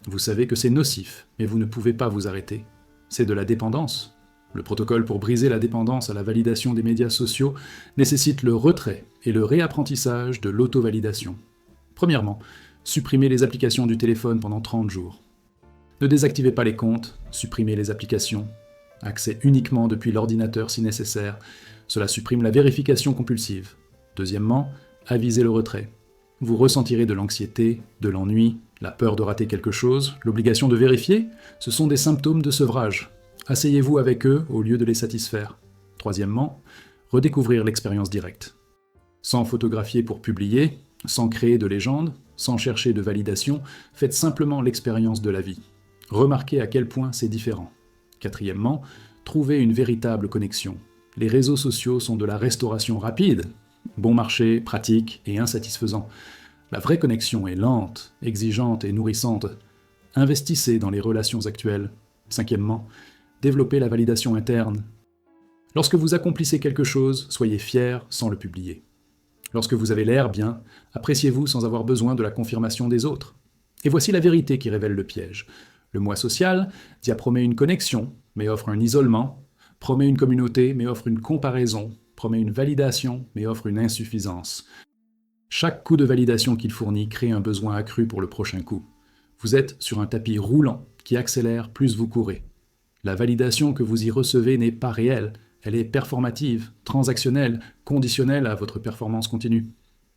[SPEAKER 1] Vous savez que c'est nocif, mais vous ne pouvez pas vous arrêter. C'est de la dépendance. Le protocole pour briser la dépendance à la validation des médias sociaux nécessite le retrait et le réapprentissage de l'auto-validation. Premièrement, supprimez les applications du téléphone pendant 30 jours. Ne désactivez pas les comptes, supprimez les applications. Accès uniquement depuis l'ordinateur si nécessaire. Cela supprime la vérification compulsive. Deuxièmement, avisez le retrait. Vous ressentirez de l'anxiété, de l'ennui, la peur de rater quelque chose, l'obligation de vérifier. Ce sont des symptômes de sevrage. Asseyez-vous avec eux au lieu de les satisfaire. Troisièmement, redécouvrir l'expérience directe. Sans photographier pour publier, sans créer de légende, sans chercher de validation, faites simplement l'expérience de la vie. Remarquez à quel point c'est différent. Quatrièmement, trouvez une véritable connexion. Les réseaux sociaux sont de la restauration rapide, bon marché, pratique et insatisfaisant. La vraie connexion est lente, exigeante et nourrissante. Investissez dans les relations actuelles. Cinquièmement, développez la validation interne. Lorsque vous accomplissez quelque chose, soyez fier sans le publier. Lorsque vous avez l'air bien, appréciez-vous sans avoir besoin de la confirmation des autres. Et voici la vérité qui révèle le piège. Le moi social promet une connexion, mais offre un isolement, promet une communauté, mais offre une comparaison, promet une validation, mais offre une insuffisance. Chaque coup de validation qu'il fournit crée un besoin accru pour le prochain coup. Vous êtes sur un tapis roulant qui accélère plus vous courez. La validation que vous y recevez n'est pas réelle, elle est performative, transactionnelle, conditionnelle à votre performance continue.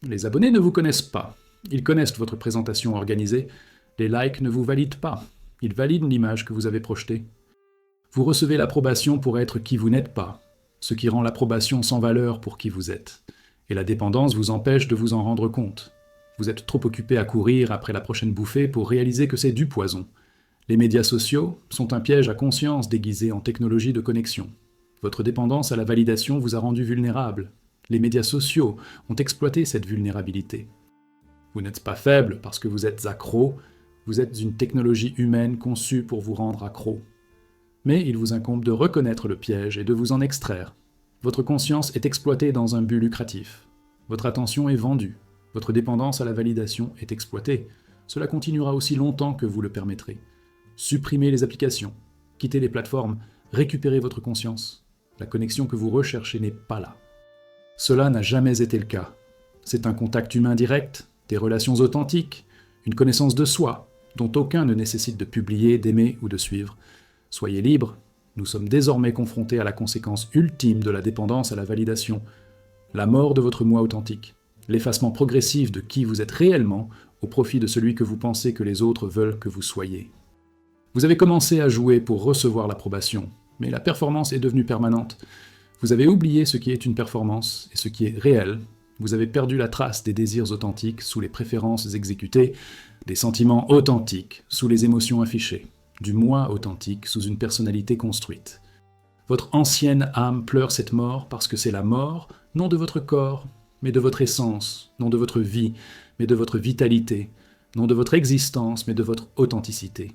[SPEAKER 1] Les abonnés ne vous connaissent pas, ils connaissent votre présentation organisée, les likes ne vous valident pas, ils valident l'image que vous avez projetée. Vous recevez l'approbation pour être qui vous n'êtes pas, ce qui rend l'approbation sans valeur pour qui vous êtes. Et la dépendance vous empêche de vous en rendre compte. Vous êtes trop occupé à courir après la prochaine bouffée pour réaliser que c'est du poison. Les médias sociaux sont un piège à conscience déguisé en technologie de connexion. Votre dépendance à la validation vous a rendu vulnérable. Les médias sociaux ont exploité cette vulnérabilité. Vous n'êtes pas faible parce que vous êtes accro, vous êtes une technologie humaine conçue pour vous rendre accro. Mais il vous incombe de reconnaître le piège et de vous en extraire. Votre conscience est exploitée dans un but lucratif. Votre attention est vendue. Votre dépendance à la validation est exploitée. Cela continuera aussi longtemps que vous le permettrez. Supprimez les applications, quittez les plateformes, récupérez votre conscience. La connexion que vous recherchez n'est pas là. Cela n'a jamais été le cas. C'est un contact humain direct, des relations authentiques, une connaissance de soi, dont aucun ne nécessite de publier, d'aimer ou de suivre. Soyez libre, nous sommes désormais confrontés à la conséquence ultime de la dépendance à la validation, la mort de votre moi authentique, l'effacement progressif de qui vous êtes réellement au profit de celui que vous pensez que les autres veulent que vous soyez. Vous avez commencé à jouer pour recevoir l'approbation, mais la performance est devenue permanente. Vous avez oublié ce qui est une performance et ce qui est réel. Vous avez perdu la trace des désirs authentiques sous les préférences exécutées, des sentiments authentiques sous les émotions affichées, du moi authentique sous une personnalité construite. Votre ancienne âme pleure cette mort parce que c'est la mort, non de votre corps, mais de votre essence, non de votre vie, mais de votre vitalité, non de votre existence, mais de votre authenticité.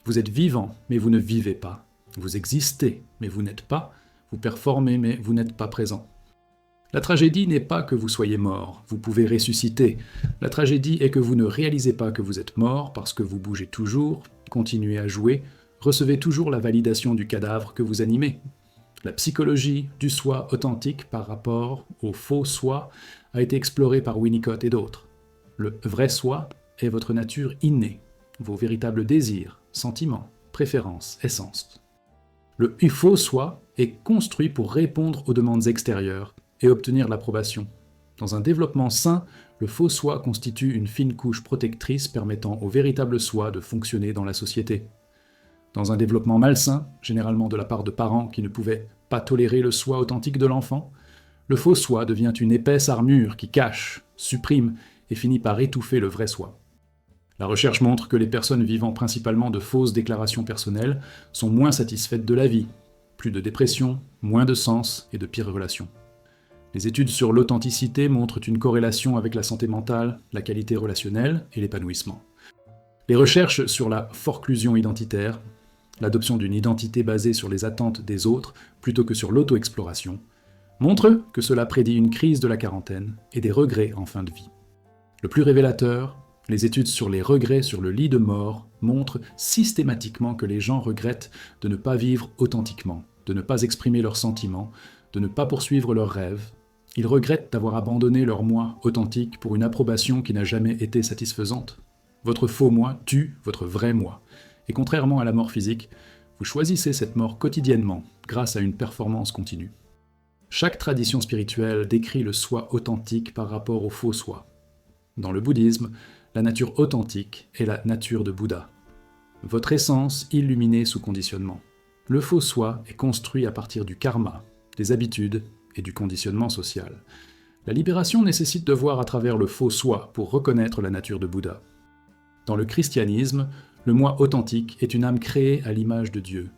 [SPEAKER 1] Vous êtes vivant, mais vous ne vivez pas. Vous existez, mais vous n'êtes pas. Vous performez, mais vous n'êtes pas présent. La tragédie n'est pas que vous soyez mort, vous pouvez ressusciter. La tragédie est que vous ne réalisez pas que vous êtes mort parce que vous bougez toujours, continuez à jouer, recevez toujours la validation du cadavre que vous animez. La psychologie du soi authentique par rapport au faux soi a été explorée par Winnicott et d'autres. Le vrai soi est votre nature innée, vos véritables désirs, sentiments, préférences, essences. Le faux soi est construit pour répondre aux demandes extérieures et obtenir l'approbation. Dans un développement sain, le faux soi constitue une fine couche protectrice permettant au véritable soi de fonctionner dans la société. Dans un développement malsain, généralement de la part de parents qui ne pouvaient pas tolérer le soi authentique de l'enfant, le faux soi devient une épaisse armure qui cache, supprime et finit par étouffer le vrai soi. La recherche montre que les personnes vivant principalement de fausses déclarations personnelles sont moins satisfaites de la vie, plus de dépression, moins de sens et de pires relations. Les études sur l'authenticité montrent une corrélation avec la santé mentale, la qualité relationnelle et l'épanouissement. Les recherches sur la forclusion identitaire, l'adoption d'une identité basée sur les attentes des autres plutôt que sur l'auto-exploration, montrent que cela prédit une crise de la quarantaine et des regrets en fin de vie. Le plus révélateur, les études sur les regrets sur le lit de mort montrent systématiquement que les gens regrettent de ne pas vivre authentiquement, de ne pas exprimer leurs sentiments, de ne pas poursuivre leurs rêves. Ils regrettent d'avoir abandonné leur moi authentique pour une approbation qui n'a jamais été satisfaisante. Votre faux moi tue votre vrai moi. Et contrairement à la mort physique, vous choisissez cette mort quotidiennement grâce à une performance continue. Chaque tradition spirituelle décrit le soi authentique par rapport au faux soi. Dans le bouddhisme, la nature authentique est la nature de Bouddha. Votre essence illuminée sous conditionnement. Le faux soi est construit à partir du karma, des habitudes et du conditionnement social. La libération nécessite de voir à travers le faux soi pour reconnaître la nature de Bouddha. Dans le christianisme, le moi authentique est une âme créée à l'image de Dieu.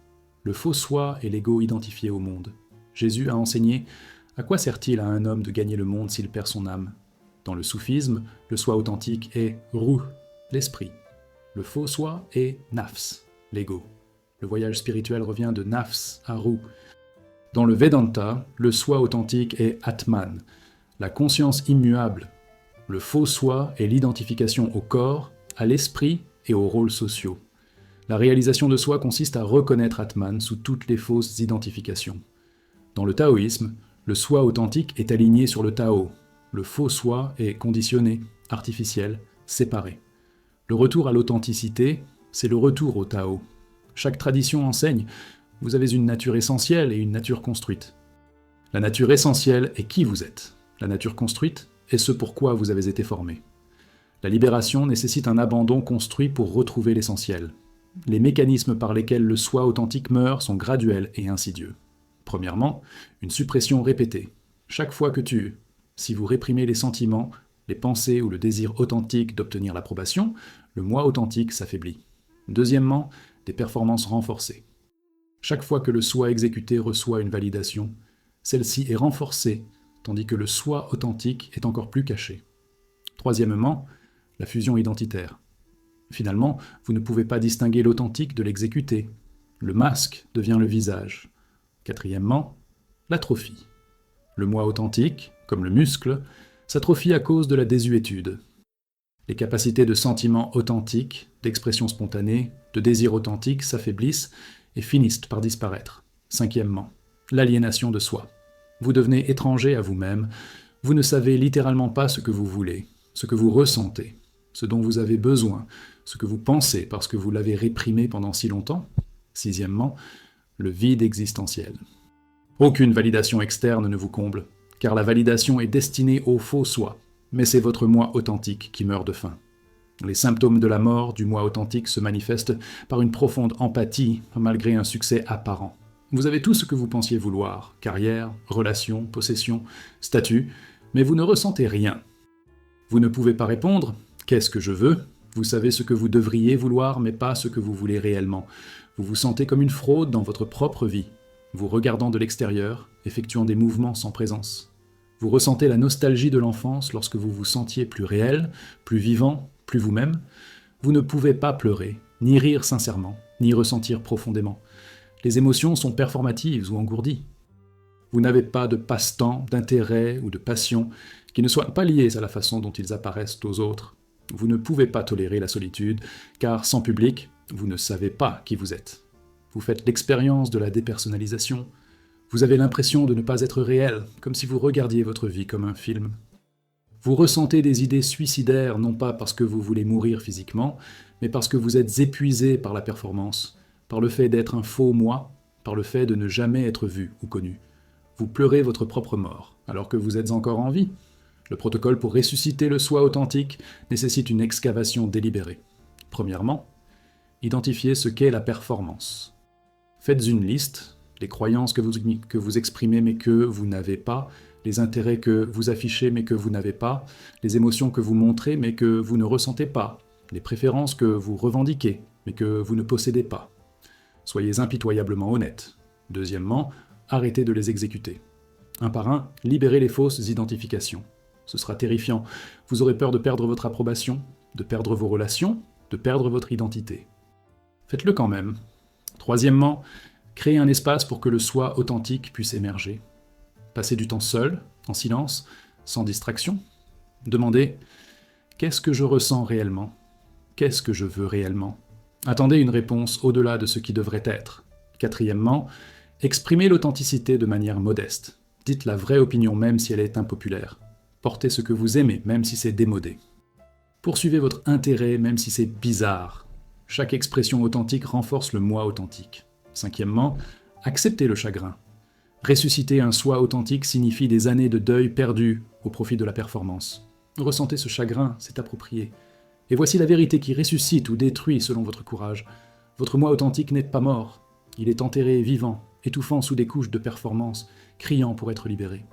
[SPEAKER 1] Le faux soi est l'ego identifié au monde. Jésus a enseigné « À quoi sert-il à un homme de gagner le monde s'il perd son âme ?» Dans le soufisme, le soi authentique est Ruh, l'esprit. Le faux soi est Nafs, l'ego. Le voyage spirituel revient de Nafs à Ruh. Dans le Vedanta, le soi authentique est Atman, la conscience immuable. Le faux soi est l'identification au corps, à l'esprit et aux rôles sociaux. La réalisation de soi consiste à reconnaître Atman sous toutes les fausses identifications. Dans le taoïsme, le soi authentique est aligné sur le Tao. Le faux soi est conditionné, artificiel, séparé. Le retour à l'authenticité, c'est le retour au Tao. Chaque tradition enseigne, vous avez une nature essentielle et une nature construite. La nature essentielle est qui vous êtes. La nature construite est ce pour quoi vous avez été formé. La libération nécessite un abandon construit pour retrouver l'essentiel. Les mécanismes par lesquels le soi authentique meurt sont graduels et insidieux. Premièrement, une suppression répétée. Chaque fois que si vous réprimez les sentiments, les pensées ou le désir authentique d'obtenir l'approbation, le moi authentique s'affaiblit. Deuxièmement, des performances renforcées. Chaque fois que le soi exécuté reçoit une validation, celle-ci est renforcée tandis que le soi authentique est encore plus caché. Troisièmement, la fusion identitaire. Finalement, vous ne pouvez pas distinguer l'authentique de l'exécuté. Le masque devient le visage. Quatrièmement, l'atrophie. Le moi authentique, comme le muscle, s'atrophie à cause de la désuétude. Les capacités de sentiment authentique, d'expression spontanée, de désir authentique s'affaiblissent et finissent par disparaître. Cinquièmement, l'aliénation de soi. Vous devenez étranger à vous-même, vous ne savez littéralement pas ce que vous voulez, ce que vous ressentez, ce dont vous avez besoin, ce que vous pensez parce que vous l'avez réprimé pendant si longtemps. Sixièmement, le vide existentiel. Aucune validation externe ne vous comble, car la validation est destinée au faux soi, mais c'est votre moi authentique qui meurt de faim. Les symptômes de la mort du moi authentique se manifestent par une profonde empathie, malgré un succès apparent. Vous avez tout ce que vous pensiez vouloir, carrière, relations, possessions, statut, mais vous ne ressentez rien. Vous ne pouvez pas répondre « Qu'est-ce que je veux ?» Vous savez ce que vous devriez vouloir, mais pas ce que vous voulez réellement. Vous vous sentez comme une fraude dans votre propre vie, vous regardant de l'extérieur, effectuant des mouvements sans présence. Vous ressentez la nostalgie de l'enfance lorsque vous vous sentiez plus réel, plus vivant, plus vous-même. Vous ne pouvez pas pleurer, ni rire sincèrement, ni ressentir profondément. Les émotions sont performatives ou engourdies. Vous n'avez pas de passe-temps, d'intérêt ou de passion qui ne soient pas liés à la façon dont ils apparaissent aux autres. Vous ne pouvez pas tolérer la solitude, car sans public, vous ne savez pas qui vous êtes. Vous faites l'expérience de la dépersonnalisation. Vous avez l'impression de ne pas être réel, comme si vous regardiez votre vie comme un film. Vous ressentez des idées suicidaires, non pas parce que vous voulez mourir physiquement, mais parce que vous êtes épuisé par la performance, par le fait d'être un faux moi, par le fait de ne jamais être vu ou connu. Vous pleurez votre propre mort, alors que vous êtes encore en vie. Le protocole pour ressusciter le soi authentique nécessite une excavation délibérée. Premièrement, identifiez ce qu'est la performance. Faites une liste, les croyances que vous exprimez mais que vous n'avez pas, les intérêts que vous affichez mais que vous n'avez pas, les émotions que vous montrez mais que vous ne ressentez pas, les préférences que vous revendiquez mais que vous ne possédez pas. Soyez impitoyablement honnête. Deuxièmement, arrêtez de les exécuter. Un par un, libérez les fausses identifications. Ce sera terrifiant. Vous aurez peur de perdre votre approbation, de perdre vos relations, de perdre votre identité. Faites-le quand même. Troisièmement, créez un espace pour que le soi authentique puisse émerger. Passez du temps seul, en silence, sans distraction. Demandez « Qu'est-ce que je ressens réellement ? Qu'est-ce que je veux réellement ?» Attendez une réponse au-delà de ce qui devrait être. Quatrièmement, exprimez l'authenticité de manière modeste. Dites la vraie opinion même si elle est impopulaire. Portez ce que vous aimez, même si c'est démodé. Poursuivez votre intérêt, même si c'est bizarre. Chaque expression authentique renforce le moi authentique. Cinquièmement, acceptez le chagrin. Ressusciter un soi authentique signifie des années de deuil perdues au profit de la performance. Ressentez ce chagrin, c'est approprié. Et voici la vérité qui ressuscite ou détruit selon votre courage. Votre moi authentique n'est pas mort. Il est enterré vivant, étouffant sous des couches de performance, criant pour être libéré.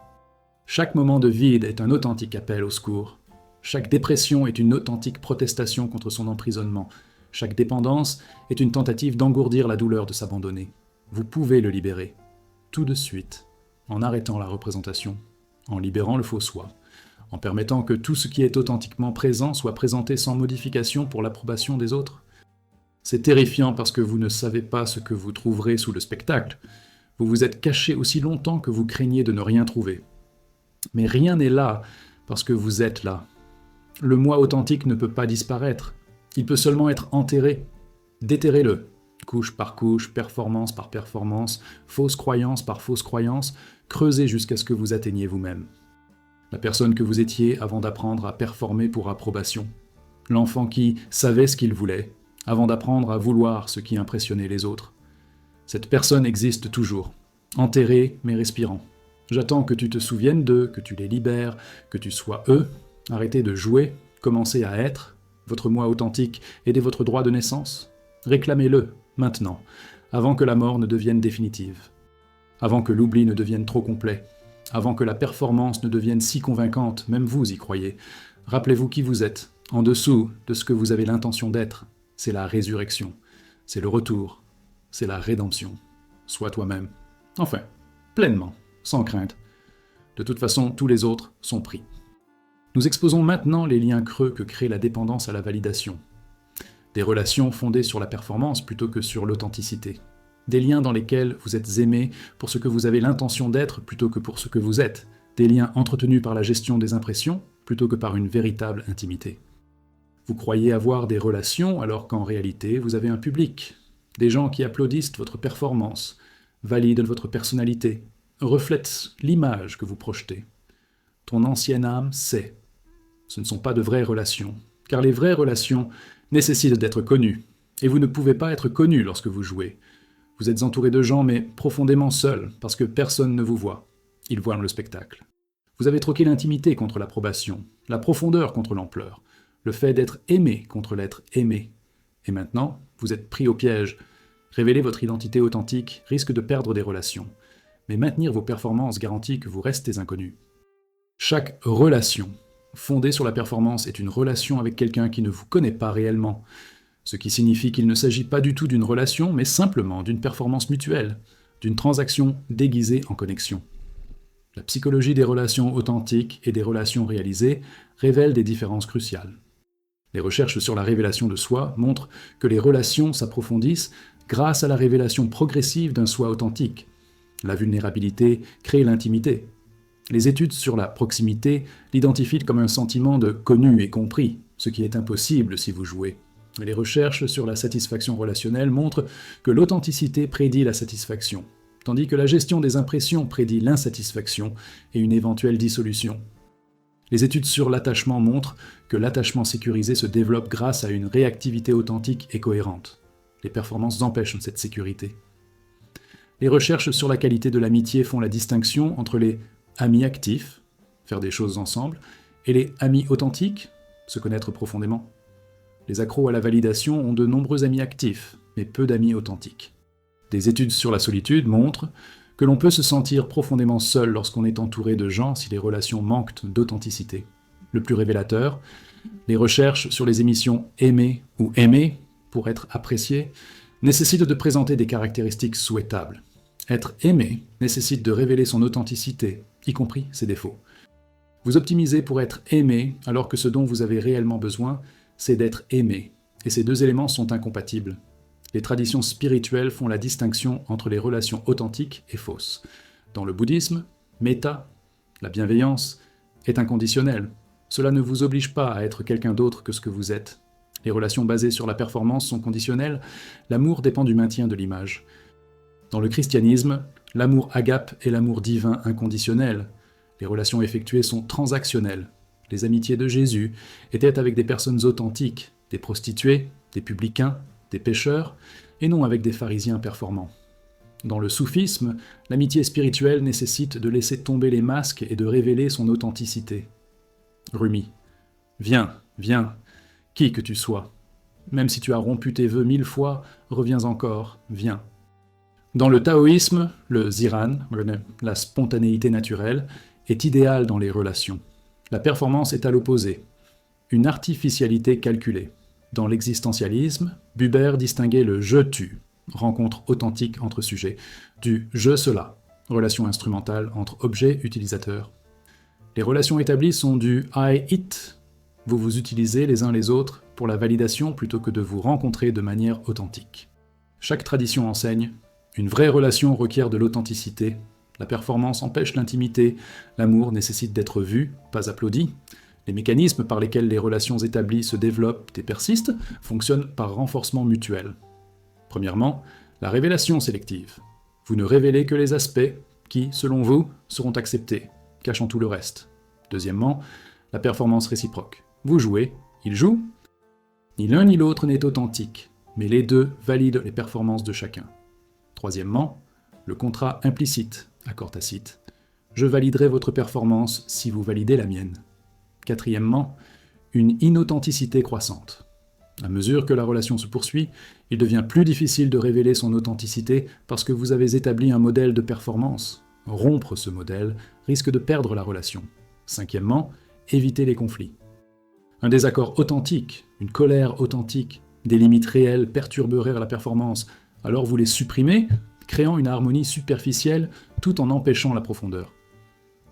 [SPEAKER 1] Chaque moment de vide est un authentique appel au secours. Chaque dépression est une authentique protestation contre son emprisonnement. Chaque dépendance est une tentative d'engourdir la douleur de s'abandonner. Vous pouvez le libérer, tout de suite, en arrêtant la représentation, en libérant le faux soi, en permettant que tout ce qui est authentiquement présent soit présenté sans modification pour l'approbation des autres. C'est terrifiant parce que vous ne savez pas ce que vous trouverez sous le spectacle. Vous vous êtes caché aussi longtemps que vous craignez de ne rien trouver. Mais rien n'est là parce que vous êtes là. Le moi authentique ne peut pas disparaître. Il peut seulement être enterré. Déterrez-le. Couche par couche, performance par performance, fausse croyance par fausse croyance, creusez jusqu'à ce que vous atteigniez vous-même. La personne que vous étiez avant d'apprendre à performer pour approbation. L'enfant qui savait ce qu'il voulait, avant d'apprendre à vouloir ce qui impressionnait les autres. Cette personne existe toujours, enterrée mais respirant. J'attends que tu te souviennes d'eux, que tu les libères, que tu sois eux. Arrêtez de jouer, commencez à être. Votre moi authentique, aidez votre droit de naissance. Réclamez-le, maintenant, avant que la mort ne devienne définitive. Avant que l'oubli ne devienne trop complet. Avant que la performance ne devienne si convaincante, même vous y croyez. Rappelez-vous qui vous êtes, en dessous de ce que vous avez l'intention d'être. C'est la résurrection, c'est le retour, c'est la rédemption. Sois toi-même. Enfin, pleinement, sans crainte. De toute façon, tous les autres sont pris. Nous exposons maintenant les liens creux que crée la dépendance à la validation. Des relations fondées sur la performance plutôt que sur l'authenticité. Des liens dans lesquels vous êtes aimé pour ce que vous avez l'intention d'être plutôt que pour ce que vous êtes. Des liens entretenus par la gestion des impressions plutôt que par une véritable intimité. Vous croyez avoir des relations alors qu'en réalité vous avez un public. Des gens qui applaudissent votre performance, valident votre personnalité, reflètent l'image que vous projetez. Ton ancienne âme sait. Ce ne sont pas de vraies relations, car les vraies relations nécessitent d'être connues, et vous ne pouvez pas être connu lorsque vous jouez. Vous êtes entouré de gens, mais profondément seul, parce que personne ne vous voit. Ils voient le spectacle. Vous avez troqué l'intimité contre l'approbation, la profondeur contre l'ampleur, le fait d'être aimé contre l'être aimé. Et maintenant, vous êtes pris au piège. Révéler votre identité authentique risque de perdre des relations, mais maintenir vos performances garantit que vous restez inconnu. Chaque relation fondée sur la performance est une relation avec quelqu'un qui ne vous connaît pas réellement, ce qui signifie qu'il ne s'agit pas du tout d'une relation, mais simplement d'une performance mutuelle, d'une transaction déguisée en connexion. La psychologie des relations authentiques et des relations réalisées révèle des différences cruciales. Les recherches sur la révélation de soi montrent que les relations s'approfondissent grâce à la révélation progressive d'un soi authentique. La vulnérabilité crée l'intimité. Les études sur la proximité l'identifient comme un sentiment de connu et compris, ce qui est impossible si vous jouez. Les recherches sur la satisfaction relationnelle montrent que l'authenticité prédit la satisfaction, tandis que la gestion des impressions prédit l'insatisfaction et une éventuelle dissolution. Les études sur l'attachement montrent que l'attachement sécurisé se développe grâce à une réactivité authentique et cohérente. Les performances empêchent cette sécurité. Les recherches sur la qualité de l'amitié font la distinction entre les amis actifs, faire des choses ensemble, et les amis authentiques, se connaître profondément. Les accros à la validation ont de nombreux amis actifs, mais peu d'amis authentiques. Des études sur la solitude montrent que l'on peut se sentir profondément seul lorsqu'on est entouré de gens si les relations manquent d'authenticité. Le plus révélateur, les recherches sur les émissions aimer ou aimer, pour être appréciées, nécessitent de présenter des caractéristiques souhaitables. Être aimé nécessite de révéler son authenticité, y compris ses défauts. Vous optimisez pour être aimé alors que ce dont vous avez réellement besoin, c'est d'être aimé, et ces deux éléments sont incompatibles. Les traditions spirituelles font la distinction entre les relations authentiques et fausses. Dans le bouddhisme, metta, la bienveillance, est inconditionnelle. Cela ne vous oblige pas à être quelqu'un d'autre que ce que vous êtes. Les relations basées sur la performance sont conditionnelles, l'amour dépend du maintien de l'image. Dans le christianisme, l'amour agape est l'amour divin inconditionnel. Les relations effectuées sont transactionnelles. Les amitiés de Jésus étaient avec des personnes authentiques, des prostituées, des publicains, des pécheurs, et non avec des pharisiens performants. Dans le soufisme, l'amitié spirituelle nécessite de laisser tomber les masques et de révéler son authenticité. Rumi. Viens, viens, qui que tu sois. Même si tu as rompu tes vœux 1000 fois, reviens encore, viens. Dans le taoïsme, le ziran, la spontanéité naturelle, est idéal dans les relations. La performance est à l'opposé, une artificialité calculée. Dans l'existentialisme, Buber distinguait le « je-tu », rencontre authentique entre sujets, du « je-cela », relation instrumentale entre objet-utilisateur. Les relations établies sont du « I-it », vous vous utilisez les uns les autres pour la validation plutôt que de vous rencontrer de manière authentique. Chaque tradition enseigne, une vraie relation requiert de l'authenticité, la performance empêche l'intimité, l'amour nécessite d'être vu, pas applaudi. Les mécanismes par lesquels les relations établies se développent et persistent fonctionnent par renforcement mutuel. Premièrement, la révélation sélective. Vous ne révélez que les aspects qui, selon vous, seront acceptés, cachant tout le reste. Deuxièmement, la performance réciproque. Vous jouez, il joue. Ni l'un ni l'autre n'est authentique, mais les deux valident les performances de chacun. Troisièmement, le contrat implicite, accord tacite. Je validerai votre performance si vous validez la mienne. Quatrièmement, une inauthenticité croissante. À mesure que la relation se poursuit, il devient plus difficile de révéler son authenticité parce que vous avez établi un modèle de performance. Rompre ce modèle risque de perdre la relation. Cinquièmement, éviter les conflits. Un désaccord authentique, une colère authentique, des limites réelles perturberaient la performance, alors vous les supprimez, créant une harmonie superficielle tout en empêchant la profondeur.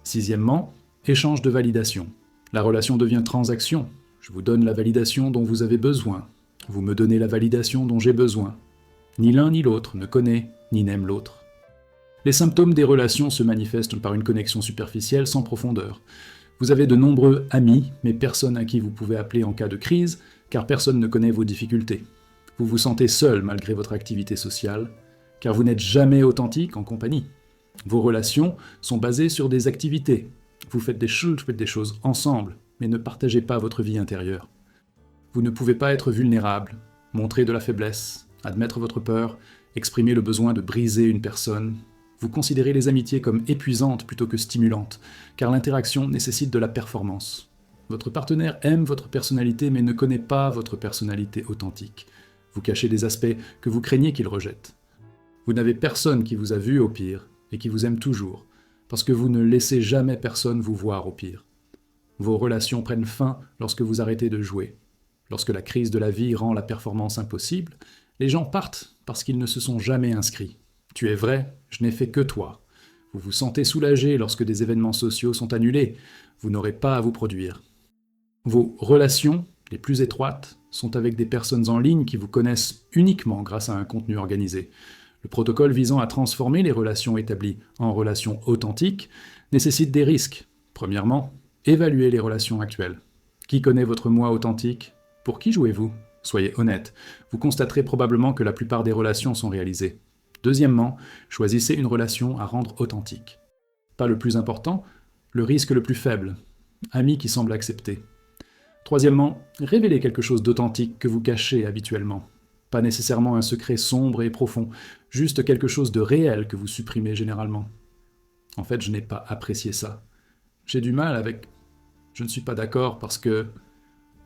[SPEAKER 1] Sixièmement, échange de validation. La relation devient transaction. Je vous donne la validation dont vous avez besoin. Vous me donnez la validation dont j'ai besoin. Ni l'un ni l'autre ne connaît ni n'aime l'autre. Les symptômes des relations se manifestent par une connexion superficielle sans profondeur. Vous avez de nombreux amis, mais personne à qui vous pouvez appeler en cas de crise, car personne ne connaît vos difficultés. Vous vous sentez seul malgré votre activité sociale, car vous n'êtes jamais authentique en compagnie. Vos relations sont basées sur des activités. Vous faites des choses ensemble, mais ne partagez pas votre vie intérieure. Vous ne pouvez pas être vulnérable, montrer de la faiblesse, admettre votre peur, exprimer le besoin de briser une personne. Vous considérez les amitiés comme épuisantes plutôt que stimulantes, car l'interaction nécessite de la performance. Votre partenaire aime votre personnalité mais ne connaît pas votre personnalité authentique. Vous cachez des aspects que vous craignez qu'il rejette. Vous n'avez personne qui vous a vu au pire et qui vous aime toujours, parce que vous ne laissez jamais personne vous voir au pire. Vos relations prennent fin lorsque vous arrêtez de jouer. Lorsque la crise de la vie rend la performance impossible, les gens partent parce qu'ils ne se sont jamais inscrits. Tu es vrai, je n'ai fait que toi. Vous vous sentez soulagé lorsque des événements sociaux sont annulés. Vous n'aurez pas à vous produire. Vos relations les plus étroites sont avec des personnes en ligne qui vous connaissent uniquement grâce à un contenu organisé. Le protocole visant à transformer les relations établies en relations authentiques nécessite des risques. Premièrement, évaluez les relations actuelles. Qui connaît votre moi authentique ? Pour qui jouez-vous ? Soyez honnête. Vous constaterez probablement que la plupart des relations sont réalisées. Deuxièmement, choisissez une relation à rendre authentique. Pas le plus important, le risque le plus faible. Ami qui semble accepter. Troisièmement, révélez quelque chose d'authentique que vous cachez habituellement. Pas nécessairement un secret sombre et profond, juste quelque chose de réel que vous supprimez généralement. En fait, je n'ai pas apprécié ça. J'ai du mal avec... Je ne suis pas d'accord parce que...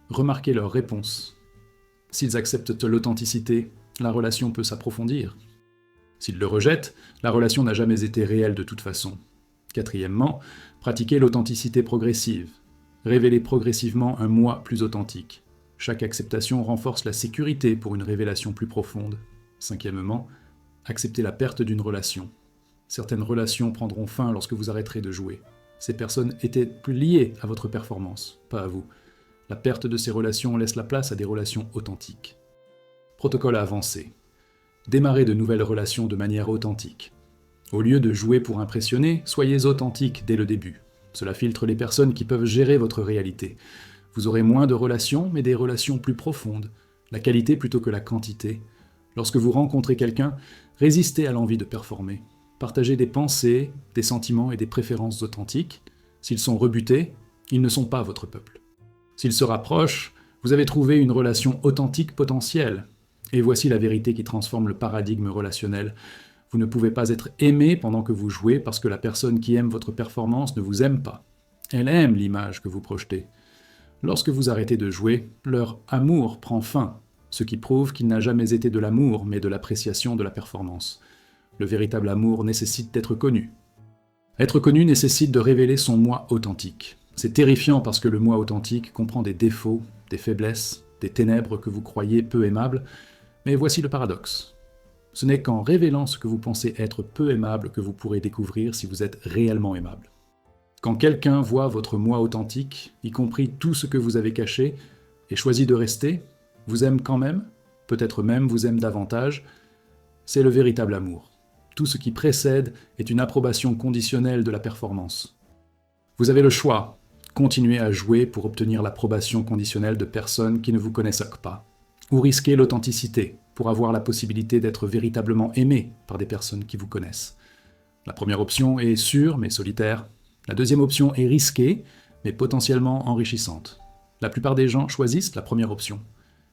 [SPEAKER 1] Remarquez leurs réponses. S'ils acceptent l'authenticité, la relation peut s'approfondir. S'ils le rejettent, la relation n'a jamais été réelle de toute façon. Quatrièmement, pratiquez l'authenticité progressive. Révélez progressivement un moi plus authentique. Chaque acceptation renforce la sécurité pour une révélation plus profonde. Cinquièmement, acceptez la perte d'une relation. Certaines relations prendront fin lorsque vous arrêterez de jouer. Ces personnes étaient plus liées à votre performance, pas à vous. La perte de ces relations laisse la place à des relations authentiques. Protocole avancé. Démarrez de nouvelles relations de manière authentique. Au lieu de jouer pour impressionner, soyez authentique dès le début. Cela filtre les personnes qui peuvent gérer votre réalité. Vous aurez moins de relations, mais des relations plus profondes, la qualité plutôt que la quantité. Lorsque vous rencontrez quelqu'un, résistez à l'envie de performer. Partagez des pensées, des sentiments et des préférences authentiques. S'ils sont rebutés, ils ne sont pas votre peuple. S'ils se rapprochent, vous avez trouvé une relation authentique potentielle. Et voici la vérité qui transforme le paradigme relationnel. Vous ne pouvez pas être aimé pendant que vous jouez parce que la personne qui aime votre performance ne vous aime pas. Elle aime l'image que vous projetez. Lorsque vous arrêtez de jouer, leur amour prend fin, ce qui prouve qu'il n'a jamais été de l'amour, mais de l'appréciation de la performance. Le véritable amour nécessite d'être connu. Être connu nécessite de révéler son moi authentique. C'est terrifiant parce que le moi authentique comprend des défauts, des faiblesses, des ténèbres que vous croyez peu aimables, mais voici le paradoxe. Ce n'est qu'en révélant ce que vous pensez être peu aimable que vous pourrez découvrir si vous êtes réellement aimable. Quand quelqu'un voit votre moi authentique, y compris tout ce que vous avez caché, et choisit de rester, vous aime quand même, peut-être même vous aime davantage, c'est le véritable amour. Tout ce qui précède est une approbation conditionnelle de la performance. Vous avez le choix, continuer à jouer pour obtenir l'approbation conditionnelle de personnes qui ne vous connaissent pas, ou risquer l'authenticité pour avoir la possibilité d'être véritablement aimé par des personnes qui vous connaissent. La première option est sûre mais solitaire. La deuxième option est risquée mais potentiellement enrichissante. La plupart des gens choisissent la première option.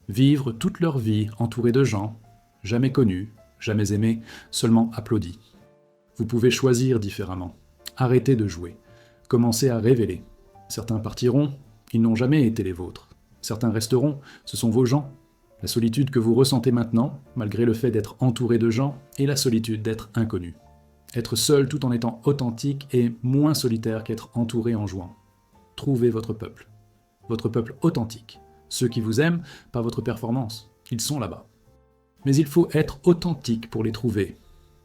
[SPEAKER 1] Vivre toute leur vie entourés de gens, jamais connus, jamais aimés, seulement applaudis. Vous pouvez choisir différemment. Arrêtez de jouer. Commencez à révéler. Certains partiront, ils n'ont jamais été les vôtres. Certains resteront, ce sont vos gens. La solitude que vous ressentez maintenant, malgré le fait d'être entouré de gens, est la solitude d'être inconnu. Être seul tout en étant authentique est moins solitaire qu'être entouré en jouant. Trouvez votre peuple authentique. Ceux qui vous aiment, pas votre performance, ils sont là-bas. Mais il faut être authentique pour les trouver.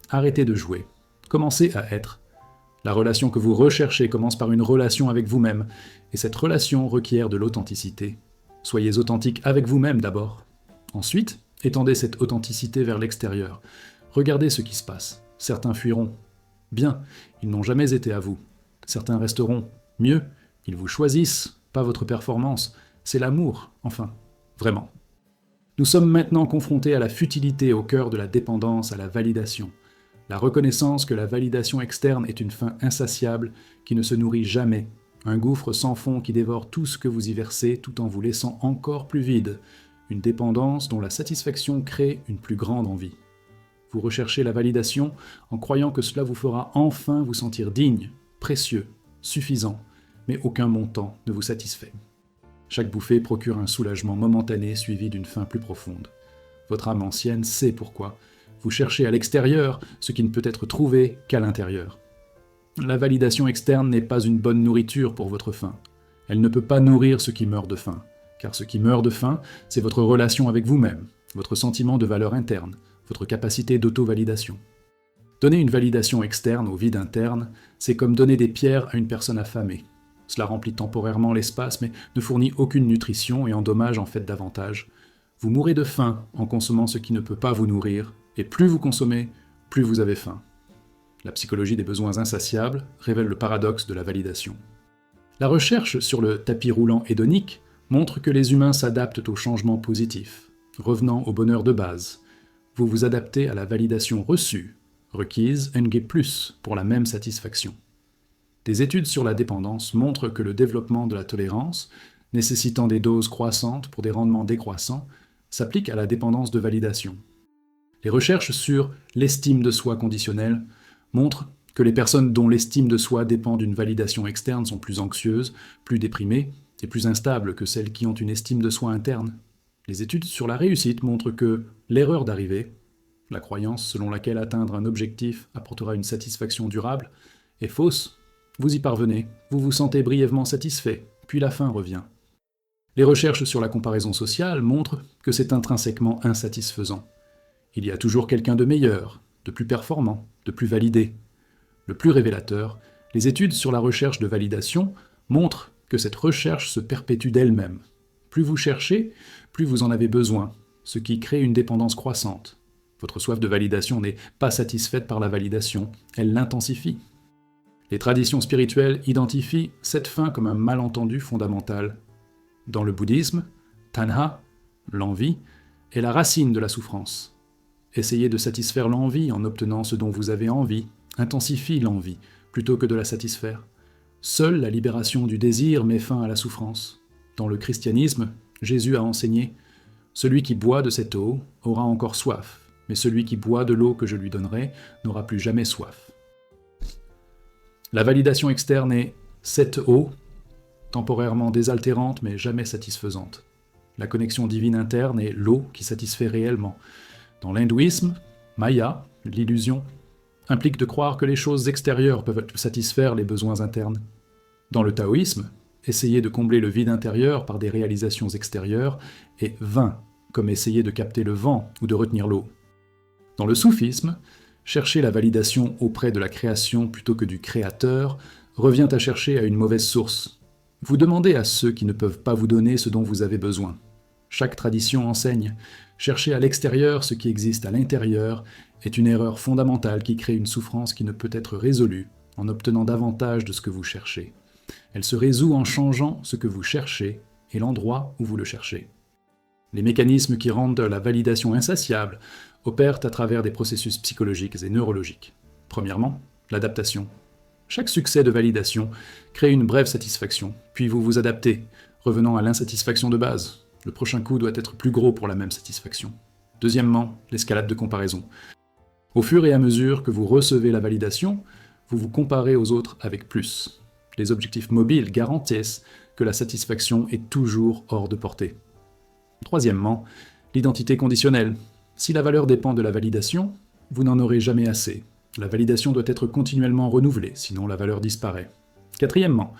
[SPEAKER 1] Arrêtez de jouer. Commencez à être. La relation que vous recherchez commence par une relation avec vous-même, et cette relation requiert de l'authenticité. Soyez authentique avec vous-même d'abord. Ensuite, étendez cette authenticité vers l'extérieur. Regardez ce qui se passe. Certains fuiront. Bien, ils n'ont jamais été à vous. Certains resteront. Mieux, ils vous choisissent, pas votre performance. C'est l'amour, enfin, vraiment. Nous sommes maintenant confrontés à la futilité au cœur de la dépendance à la validation. La reconnaissance que la validation externe est une faim insatiable qui ne se nourrit jamais, un gouffre sans fond qui dévore tout ce que vous y versez tout en vous laissant encore plus vide, une dépendance dont la satisfaction crée une plus grande envie. Vous recherchez la validation en croyant que cela vous fera enfin vous sentir digne, précieux, suffisant, mais aucun montant ne vous satisfait. Chaque bouffée procure un soulagement momentané suivi d'une faim plus profonde. Votre âme ancienne sait pourquoi. Vous cherchez à l'extérieur ce qui ne peut être trouvé qu'à l'intérieur. La validation externe n'est pas une bonne nourriture pour votre faim. Elle ne peut pas nourrir ce qui meurt de faim, car ce qui meurt de faim, c'est votre relation avec vous-même, votre sentiment de valeur interne, votre capacité d'auto-validation. Donner une validation externe au vide interne, c'est comme donner des pierres à une personne affamée. Cela remplit temporairement l'espace, mais ne fournit aucune nutrition et endommage en fait davantage. Vous mourrez de faim en consommant ce qui ne peut pas vous nourrir, et plus vous consommez, plus vous avez faim. La psychologie des besoins insatiables révèle le paradoxe de la validation. La recherche sur le tapis roulant hédonique montre que les humains s'adaptent aux changements positifs, revenant au bonheur de base. Vous vous adaptez à la validation reçue, requise NG+, pour la même satisfaction. Des études sur la dépendance montrent que le développement de la tolérance, nécessitant des doses croissantes pour des rendements décroissants, s'applique à la dépendance de validation. Les recherches sur l'estime de soi conditionnelle montrent que les personnes dont l'estime de soi dépend d'une validation externe sont plus anxieuses, plus déprimées et plus instables que celles qui ont une estime de soi interne. Les études sur la réussite montrent que l'erreur d'arrivée, la croyance selon laquelle atteindre un objectif apportera une satisfaction durable, est fausse. Vous y parvenez, vous vous sentez brièvement satisfait, puis la faim revient. Les recherches sur la comparaison sociale montrent que c'est intrinsèquement insatisfaisant. Il y a toujours quelqu'un de meilleur, de plus performant, de plus validé. Le plus révélateur, les études sur la recherche de validation montrent que cette recherche se perpétue d'elle-même. Plus vous cherchez, plus vous en avez besoin, ce qui crée une dépendance croissante. Votre soif de validation n'est pas satisfaite par la validation, elle l'intensifie. Les traditions spirituelles identifient cette faim comme un malentendu fondamental. Dans le bouddhisme, tanha, l'envie, est la racine de la souffrance. Essayez de satisfaire l'envie en obtenant ce dont vous avez envie, intensifie l'envie, plutôt que de la satisfaire. Seule la libération du désir met fin à la souffrance. Dans le christianisme, Jésus a enseigné « Celui qui boit de cette eau aura encore soif, mais celui qui boit de l'eau que je lui donnerai n'aura plus jamais soif. » La validation externe est cette eau, temporairement désaltérante mais jamais satisfaisante. La connexion divine interne est l'eau qui satisfait réellement. Dans l'hindouisme, Maya, l'illusion, implique de croire que les choses extérieures peuvent satisfaire les besoins internes. Dans le taoïsme, essayer de combler le vide intérieur par des réalisations extérieures est vain, comme essayer de capter le vent ou de retenir l'eau. Dans le soufisme, chercher la validation auprès de la création plutôt que du créateur revient à chercher à une mauvaise source. Vous demandez à ceux qui ne peuvent pas vous donner ce dont vous avez besoin. Chaque tradition enseigne. Chercher à l'extérieur ce qui existe à l'intérieur est une erreur fondamentale qui crée une souffrance qui ne peut être résolue en obtenant davantage de ce que vous cherchez. Elle se résout en changeant ce que vous cherchez et l'endroit où vous le cherchez. Les mécanismes qui rendent la validation insatiable opèrent à travers des processus psychologiques et neurologiques. Premièrement, l'adaptation. Chaque succès de validation crée une brève satisfaction, puis vous vous adaptez, revenant à l'insatisfaction de base. Le prochain coup doit être plus gros pour la même satisfaction. Deuxièmement, l'escalade de comparaison. Au fur et à mesure que vous recevez la validation, vous vous comparez aux autres avec plus. Les objectifs mobiles garantissent que la satisfaction est toujours hors de portée. Troisièmement, l'identité conditionnelle. Si la valeur dépend de la validation, vous n'en aurez jamais assez. La validation doit être continuellement renouvelée, sinon la valeur disparaît. Quatrièmement,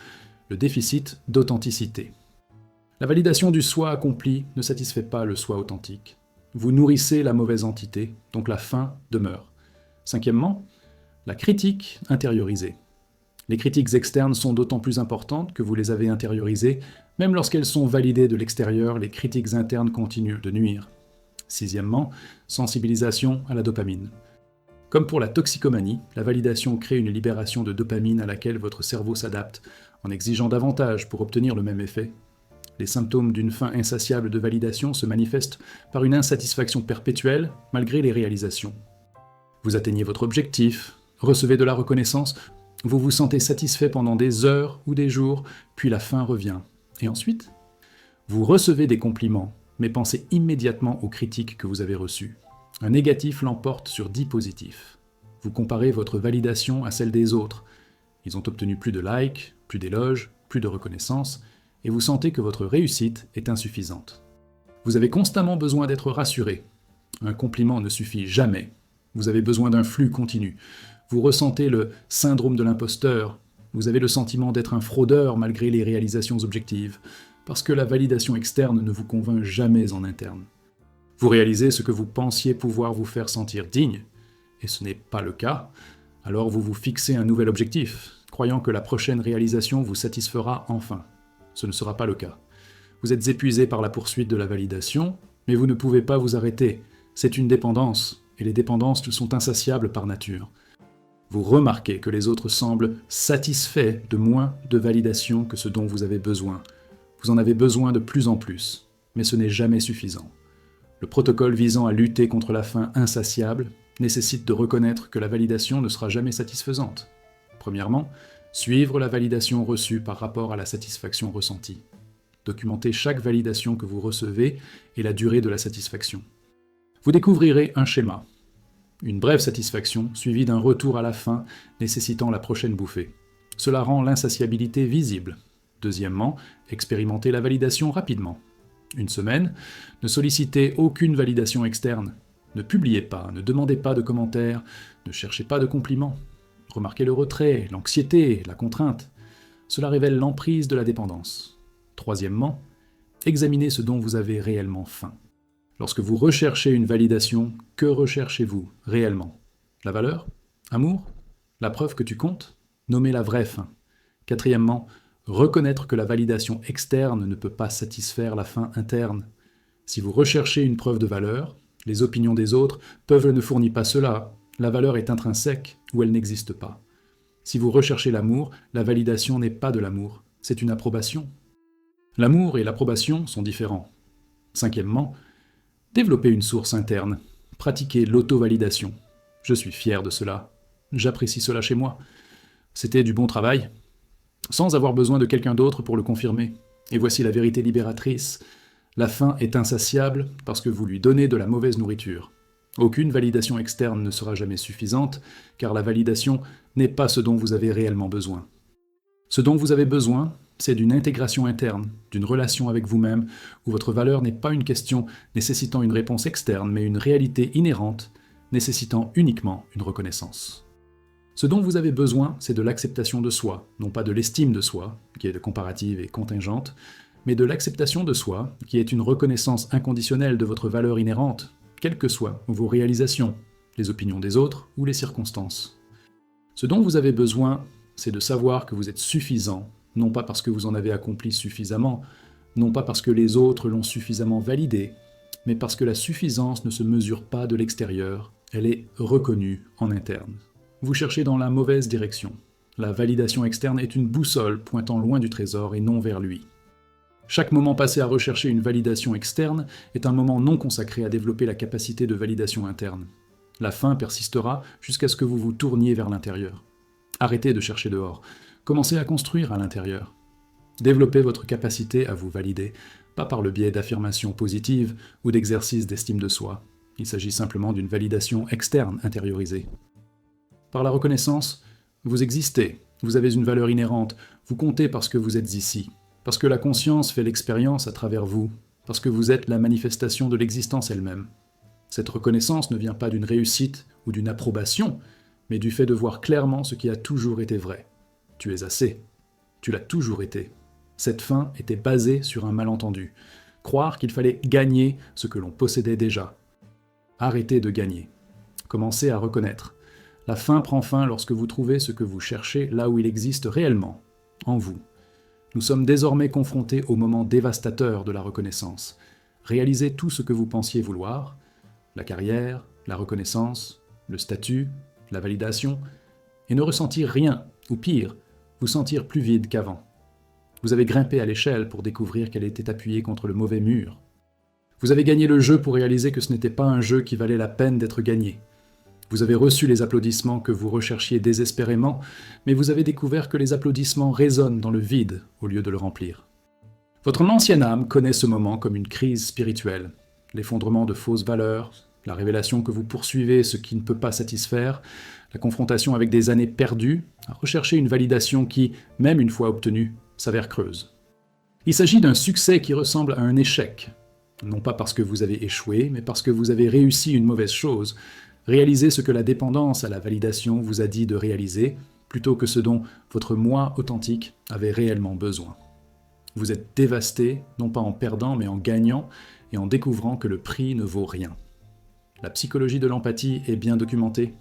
[SPEAKER 1] le déficit d'authenticité. La validation du soi accompli ne satisfait pas le soi authentique. Vous nourrissez la mauvaise entité, donc la faim demeure. Cinquièmement, la critique intériorisée. Les critiques externes sont d'autant plus importantes que vous les avez intériorisées, même lorsqu'elles sont validées de l'extérieur, les critiques internes continuent de nuire. Sixièmement, sensibilisation à la dopamine. Comme pour la toxicomanie, la validation crée une libération de dopamine à laquelle votre cerveau s'adapte, en exigeant davantage pour obtenir le même effet. Les symptômes d'une faim insatiable de validation se manifestent par une insatisfaction perpétuelle malgré les réalisations. Vous atteignez votre objectif, recevez de la reconnaissance, vous vous sentez satisfait pendant des heures ou des jours, puis la faim revient. Et ensuite, vous recevez des compliments, mais pensez immédiatement aux critiques que vous avez reçues. Un négatif l'emporte sur 10 positifs. Vous comparez votre validation à celle des autres. Ils ont obtenu plus de likes, plus d'éloges, plus de reconnaissance, et vous sentez que votre réussite est insuffisante. Vous avez constamment besoin d'être rassuré. Un compliment ne suffit jamais. Vous avez besoin d'un flux continu. Vous ressentez le syndrome de l'imposteur. Vous avez le sentiment d'être un fraudeur malgré les réalisations objectives, parce que la validation externe ne vous convainc jamais en interne. Vous réalisez ce que vous pensiez pouvoir vous faire sentir digne, et ce n'est pas le cas, alors vous vous fixez un nouvel objectif, croyant que la prochaine réalisation vous satisfera enfin. Ce ne sera pas le cas. Vous êtes épuisé par la poursuite de la validation, mais vous ne pouvez pas vous arrêter. C'est une dépendance, et les dépendances sont insatiables par nature. Vous remarquez que les autres semblent satisfaits de moins de validation que ce dont vous avez besoin. Vous en avez besoin de plus en plus, mais ce n'est jamais suffisant. Le protocole visant à lutter contre la faim insatiable nécessite de reconnaître que la validation ne sera jamais satisfaisante. Premièrement, suivre la validation reçue par rapport à la satisfaction ressentie. Documentez chaque validation que vous recevez et la durée de la satisfaction. Vous découvrirez un schéma. Une brève satisfaction suivie d'un retour à la faim nécessitant la prochaine bouffée. Cela rend l'insatiabilité visible. Deuxièmement, expérimentez la validation rapidement. Une semaine, ne sollicitez aucune validation externe. Ne publiez pas, ne demandez pas de commentaires, ne cherchez pas de compliments. Remarquez le retrait, l'anxiété, la contrainte. Cela révèle l'emprise de la dépendance. Troisièmement, examinez ce dont vous avez réellement faim. Lorsque vous recherchez une validation, que recherchez-vous réellement? La valeur? Amour? La preuve que tu comptes? Nommez la vraie faim. Quatrièmement, reconnaître que la validation externe ne peut pas satisfaire la faim interne. Si vous recherchez une preuve de valeur, les opinions des autres peuvent ne fournir pas cela. La valeur est intrinsèque ou elle n'existe pas. Si vous recherchez l'amour, la validation n'est pas de l'amour, c'est une approbation. L'amour et l'approbation sont différents. Cinquièmement, développez une source interne. Pratiquez l'auto-validation. Je suis fier de cela. J'apprécie cela chez moi. C'était du bon travail. Sans avoir besoin de quelqu'un d'autre pour le confirmer. Et voici la vérité libératrice. La faim est insatiable parce que vous lui donnez de la mauvaise nourriture. Aucune validation externe ne sera jamais suffisante, car la validation n'est pas ce dont vous avez réellement besoin. Ce dont vous avez besoin, c'est d'une intégration interne, d'une relation avec vous-même, où votre valeur n'est pas une question nécessitant une réponse externe, mais une réalité inhérente, nécessitant uniquement une reconnaissance. Ce dont vous avez besoin, c'est de l'acceptation de soi, non pas de l'estime de soi, qui est comparative et contingente, mais de l'acceptation de soi, qui est une reconnaissance inconditionnelle de votre valeur inhérente, quelles que soient vos réalisations, les opinions des autres ou les circonstances. Ce dont vous avez besoin, c'est de savoir que vous êtes suffisant, non pas parce que vous en avez accompli suffisamment, non pas parce que les autres l'ont suffisamment validé, mais parce que la suffisance ne se mesure pas de l'extérieur, elle est reconnue en interne. Vous cherchez dans la mauvaise direction. La validation externe est une boussole pointant loin du trésor et non vers lui. Chaque moment passé à rechercher une validation externe est un moment non consacré à développer la capacité de validation interne. La faim persistera jusqu'à ce que vous vous tourniez vers l'intérieur. Arrêtez de chercher dehors. Commencez à construire à l'intérieur. Développez votre capacité à vous valider, pas par le biais d'affirmations positives ou d'exercices d'estime de soi. Il s'agit simplement d'une validation externe intériorisée. Par la reconnaissance, vous existez, vous avez une valeur inhérente, vous comptez parce que vous êtes ici, parce que la conscience fait l'expérience à travers vous, parce que vous êtes la manifestation de l'existence elle-même. Cette reconnaissance ne vient pas d'une réussite ou d'une approbation, mais du fait de voir clairement ce qui a toujours été vrai. Tu es assez. Tu l'as toujours été. Cette fin était basée sur un malentendu. Croire qu'il fallait gagner ce que l'on possédait déjà. Arrêtez de gagner. Commencez à reconnaître. La fin prend fin lorsque vous trouvez ce que vous cherchez là où il existe réellement, en vous. Nous sommes désormais confrontés au moment dévastateur de la reconnaissance. Réaliser tout ce que vous pensiez vouloir, la carrière, la reconnaissance, le statut, la validation, et ne ressentir rien, ou pire, vous sentir plus vide qu'avant. Vous avez grimpé à l'échelle pour découvrir qu'elle était appuyée contre le mauvais mur. Vous avez gagné le jeu pour réaliser que ce n'était pas un jeu qui valait la peine d'être gagné. Vous avez reçu les applaudissements que vous recherchiez désespérément, mais vous avez découvert que les applaudissements résonnent dans le vide au lieu de le remplir. Votre ancienne âme connaît ce moment comme une crise spirituelle, l'effondrement de fausses valeurs, la révélation que vous poursuivez ce qui ne peut pas satisfaire, la confrontation avec des années perdues, à rechercher une validation qui, même une fois obtenue, s'avère creuse. Il s'agit d'un succès qui ressemble à un échec, non pas parce que vous avez échoué, mais parce que vous avez réussi une mauvaise chose, réaliser ce que la dépendance à la validation vous a dit de réaliser, plutôt que ce dont votre moi authentique avait réellement besoin. Vous êtes dévasté, non pas en perdant, mais en gagnant, et en découvrant que le prix ne vaut rien. La psychologie de l'empathie est bien documentée.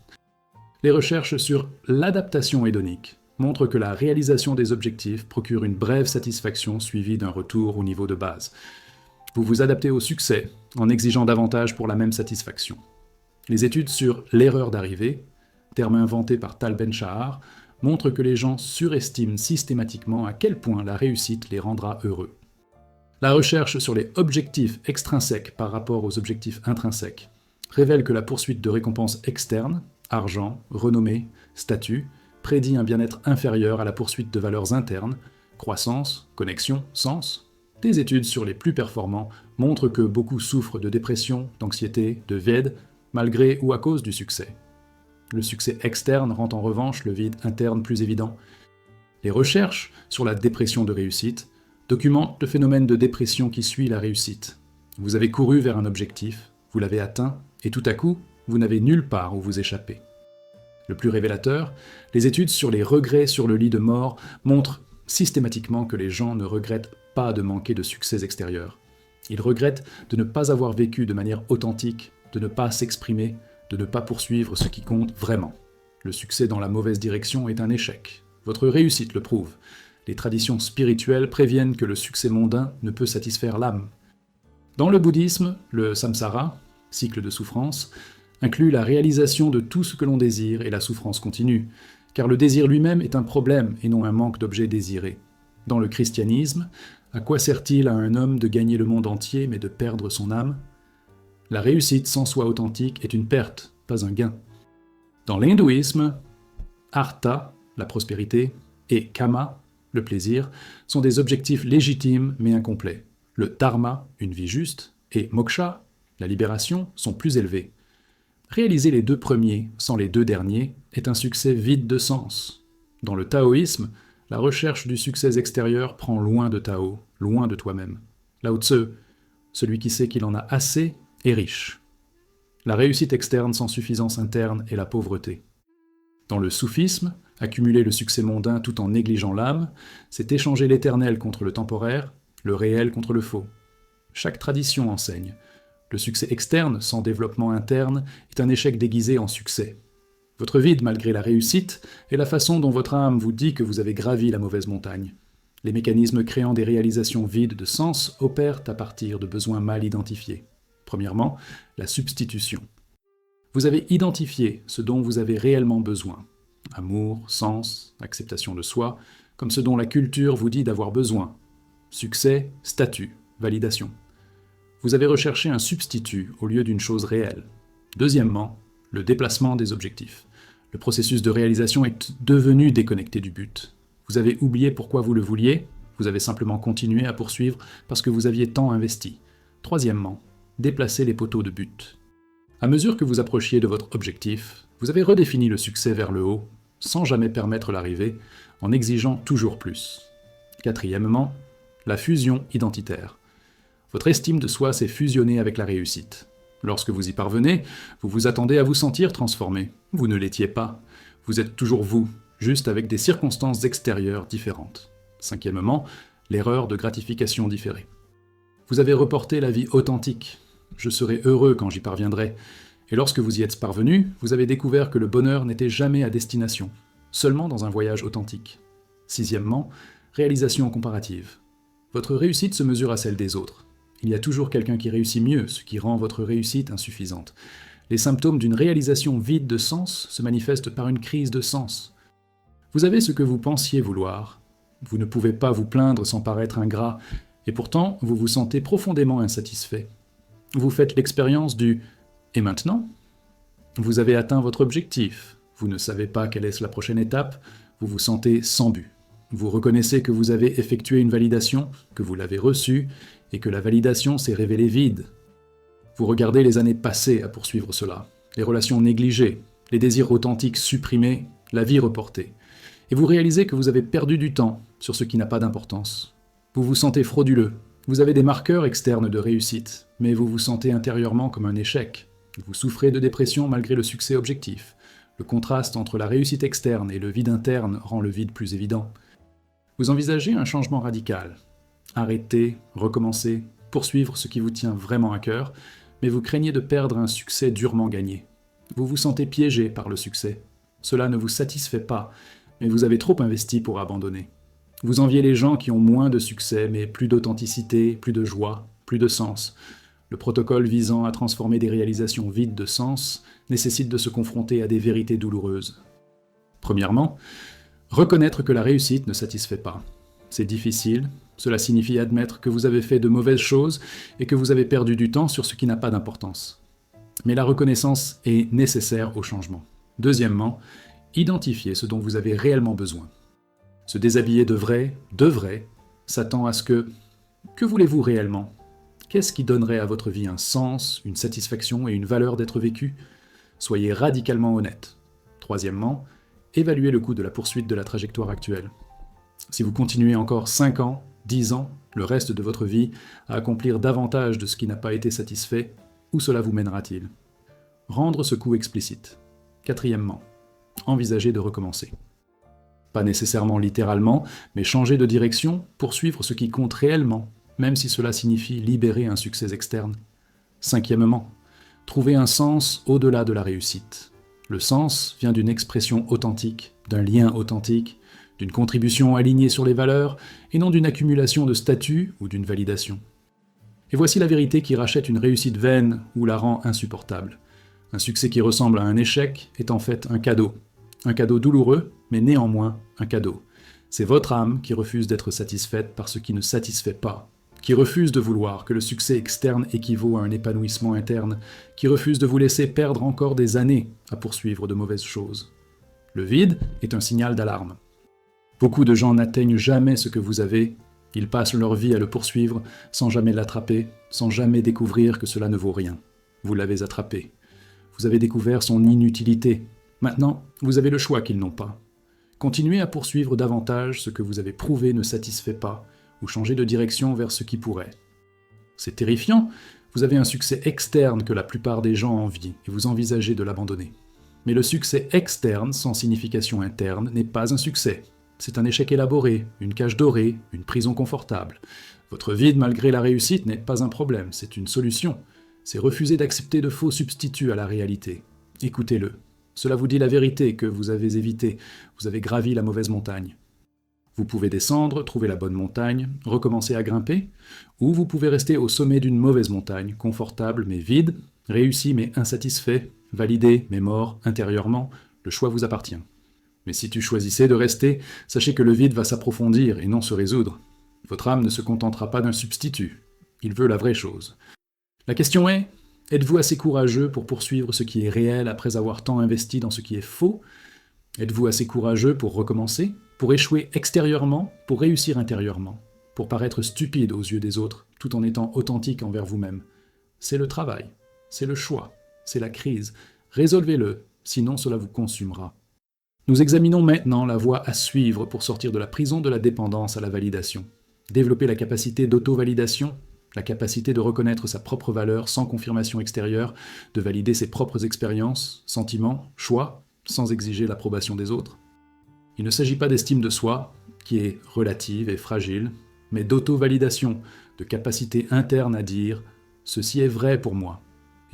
[SPEAKER 1] Les recherches sur l'adaptation hédonique montrent que la réalisation des objectifs procure une brève satisfaction suivie d'un retour au niveau de base. Vous vous adaptez au succès en exigeant davantage pour la même satisfaction. Les études sur l'erreur d'arrivée, terme inventé par Tal Ben-Shahar, montrent que les gens surestiment systématiquement à quel point la réussite les rendra heureux. La recherche sur les objectifs extrinsèques par rapport aux objectifs intrinsèques révèle que la poursuite de récompenses externes, argent, renommée, statut, prédit un bien-être inférieur à la poursuite de valeurs internes, croissance, connexion, sens. Des études sur les plus performants montrent que beaucoup souffrent de dépression, d'anxiété, de vide, malgré ou à cause du succès. Le succès externe rend en revanche le vide interne plus évident. Les recherches sur la dépression de réussite documentent le phénomène de dépression qui suit la réussite. Vous avez couru vers un objectif, vous l'avez atteint, et tout à coup, vous n'avez nulle part où vous échapper. Le plus révélateur, les études sur les regrets sur le lit de mort montrent systématiquement que les gens ne regrettent pas de manquer de succès extérieurs. Ils regrettent de ne pas avoir vécu de manière authentique, de ne pas s'exprimer, de ne pas poursuivre ce qui compte vraiment. Le succès dans la mauvaise direction est un échec. Votre réussite le prouve. Les traditions spirituelles préviennent que le succès mondain ne peut satisfaire l'âme. Dans le bouddhisme, le samsara, cycle de souffrance, inclut la réalisation de tout ce que l'on désire et la souffrance continue, car le désir lui-même est un problème et non un manque d'objets désirés. Dans le christianisme, à quoi sert-il à un homme de gagner le monde entier mais de perdre son âme ? La réussite sans soi authentique est une perte, pas un gain. Dans l'hindouisme, artha, la prospérité, et kama, le plaisir, sont des objectifs légitimes mais incomplets. Le dharma, une vie juste, et moksha, la libération, sont plus élevés. Réaliser les deux premiers sans les deux derniers est un succès vide de sens. Dans le taoïsme, la recherche du succès extérieur prend loin de Tao, loin de toi-même. Lao Tzu, celui qui sait qu'il en a assez, est riche. La réussite externe sans suffisance interne est la pauvreté. Dans le soufisme, accumuler le succès mondain tout en négligeant l'âme, c'est échanger l'éternel contre le temporaire, le réel contre le faux. Chaque tradition enseigne. Le succès externe sans développement interne est un échec déguisé en succès. Votre vide malgré la réussite est la façon dont votre âme vous dit que vous avez gravi la mauvaise montagne. Les mécanismes créant des réalisations vides de sens opèrent à partir de besoins mal identifiés. Premièrement, la substitution. Vous avez identifié ce dont vous avez réellement besoin. Amour, sens, acceptation de soi, comme ce dont la culture vous dit d'avoir besoin. Succès, statut, validation. Vous avez recherché un substitut au lieu d'une chose réelle. Deuxièmement, le déplacement des objectifs. Le processus de réalisation est devenu déconnecté du but. Vous avez oublié pourquoi vous le vouliez, vous avez simplement continué à poursuivre parce que vous aviez tant investi. Troisièmement, déplacer les poteaux de but. À mesure que vous approchiez de votre objectif, vous avez redéfini le succès vers le haut, sans jamais permettre l'arrivée, en exigeant toujours plus. Quatrièmement, la fusion identitaire. Votre estime de soi s'est fusionnée avec la réussite. Lorsque vous y parvenez, vous vous attendez à vous sentir transformé. Vous ne l'étiez pas. Vous êtes toujours vous, juste avec des circonstances extérieures différentes. Cinquièmement, l'erreur de gratification différée. Vous avez reporté la vie authentique. Je serai heureux quand j'y parviendrai. Et lorsque vous y êtes parvenu, vous avez découvert que le bonheur n'était jamais à destination, seulement dans un voyage authentique. Sixièmement, réalisation comparative. Votre réussite se mesure à celle des autres. Il y a toujours quelqu'un qui réussit mieux, ce qui rend votre réussite insuffisante. Les symptômes d'une réalisation vide de sens se manifestent par une crise de sens. Vous avez ce que vous pensiez vouloir. Vous ne pouvez pas vous plaindre sans paraître ingrat, et pourtant vous vous sentez profondément insatisfait. Vous faites l'expérience du « et maintenant ?» Vous avez atteint votre objectif, vous ne savez pas quelle est la prochaine étape, vous vous sentez sans but. Vous reconnaissez que vous avez effectué une validation, que vous l'avez reçue, et que la validation s'est révélée vide. Vous regardez les années passées à poursuivre cela, les relations négligées, les désirs authentiques supprimés, la vie reportée. Et vous réalisez que vous avez perdu du temps sur ce qui n'a pas d'importance. Vous vous sentez frauduleux, vous avez des marqueurs externes de réussite, mais vous vous sentez intérieurement comme un échec. Vous souffrez de dépression malgré le succès objectif. Le contraste entre la réussite externe et le vide interne rend le vide plus évident. Vous envisagez un changement radical. Arrêter, recommencer, poursuivre ce qui vous tient vraiment à cœur, mais vous craignez de perdre un succès durement gagné. Vous vous sentez piégé par le succès. Cela ne vous satisfait pas, mais vous avez trop investi pour abandonner. Vous enviez les gens qui ont moins de succès, mais plus d'authenticité, plus de joie, plus de sens. Le protocole visant à transformer des réalisations vides de sens nécessite de se confronter à des vérités douloureuses. Premièrement, reconnaître que la réussite ne satisfait pas. C'est difficile, cela signifie admettre que vous avez fait de mauvaises choses et que vous avez perdu du temps sur ce qui n'a pas d'importance. Mais la reconnaissance est nécessaire au changement. Deuxièmement, identifier ce dont vous avez réellement besoin. Se déshabiller de vrai s'attend à ce que... Que voulez-vous réellement ? Qu'est-ce qui donnerait à votre vie un sens, une satisfaction et une valeur d'être vécu ? Soyez radicalement honnête. Troisièmement, évaluez le coût de la poursuite de la trajectoire actuelle. Si vous continuez encore 5 ans, 10 ans, le reste de votre vie, à accomplir davantage de ce qui n'a pas été satisfait, où cela vous mènera-t-il ? Rendre ce coût explicite. Quatrièmement, envisagez de recommencer. Pas nécessairement littéralement, mais changer de direction, poursuivre ce qui compte réellement, même si cela signifie libérer un succès externe. Cinquièmement, trouver un sens au-delà de la réussite. Le sens vient d'une expression authentique, d'un lien authentique, d'une contribution alignée sur les valeurs, et non d'une accumulation de statuts ou d'une validation. Et voici la vérité qui rachète une réussite vaine ou la rend insupportable. Un succès qui ressemble à un échec est en fait un cadeau. Un cadeau douloureux, mais néanmoins un cadeau. C'est votre âme qui refuse d'être satisfaite par ce qui ne satisfait pas, qui refuse de vouloir que le succès externe équivaut à un épanouissement interne, qui refuse de vous laisser perdre encore des années à poursuivre de mauvaises choses. Le vide est un signal d'alarme. Beaucoup de gens n'atteignent jamais ce que vous avez, ils passent leur vie à le poursuivre sans jamais l'attraper, sans jamais découvrir que cela ne vaut rien. Vous l'avez attrapé. Vous avez découvert son inutilité. Maintenant, vous avez le choix qu'ils n'ont pas. Continuez à poursuivre davantage ce que vous avez prouvé ne satisfait pas, ou changer de direction vers ce qui pourrait. C'est terrifiant, vous avez un succès externe que la plupart des gens envient, et vous envisagez de l'abandonner. Mais le succès externe, sans signification interne, n'est pas un succès. C'est un échec élaboré, une cage dorée, une prison confortable. Votre vide malgré la réussite n'est pas un problème, c'est une solution. C'est refuser d'accepter de faux substituts à la réalité. Écoutez-le. Cela vous dit la vérité que vous avez évitée, vous avez gravi la mauvaise montagne. Vous pouvez descendre, trouver la bonne montagne, recommencer à grimper, ou vous pouvez rester au sommet d'une mauvaise montagne, confortable mais vide, réussi mais insatisfait, validé mais mort intérieurement, le choix vous appartient. Mais si tu choisissais de rester, sachez que le vide va s'approfondir et non se résoudre. Votre âme ne se contentera pas d'un substitut, il veut la vraie chose. La question est, êtes-vous assez courageux pour poursuivre ce qui est réel après avoir tant investi dans ce qui est faux ? Êtes-vous assez courageux pour recommencer, pour échouer extérieurement, pour réussir intérieurement, pour paraître stupide aux yeux des autres, tout en étant authentique envers vous-même ? C'est le travail, c'est le choix, c'est la crise. Résolvez-le, sinon cela vous consumera. Nous examinons maintenant la voie à suivre pour sortir de la prison de la dépendance à la validation. Développer la capacité d'auto-validation, la capacité de reconnaître sa propre valeur sans confirmation extérieure, de valider ses propres expériences, sentiments, choix, sans exiger l'approbation des autres. Il ne s'agit pas d'estime de soi, qui est relative et fragile, mais d'auto-validation, de capacité interne à dire « ceci est vrai pour moi »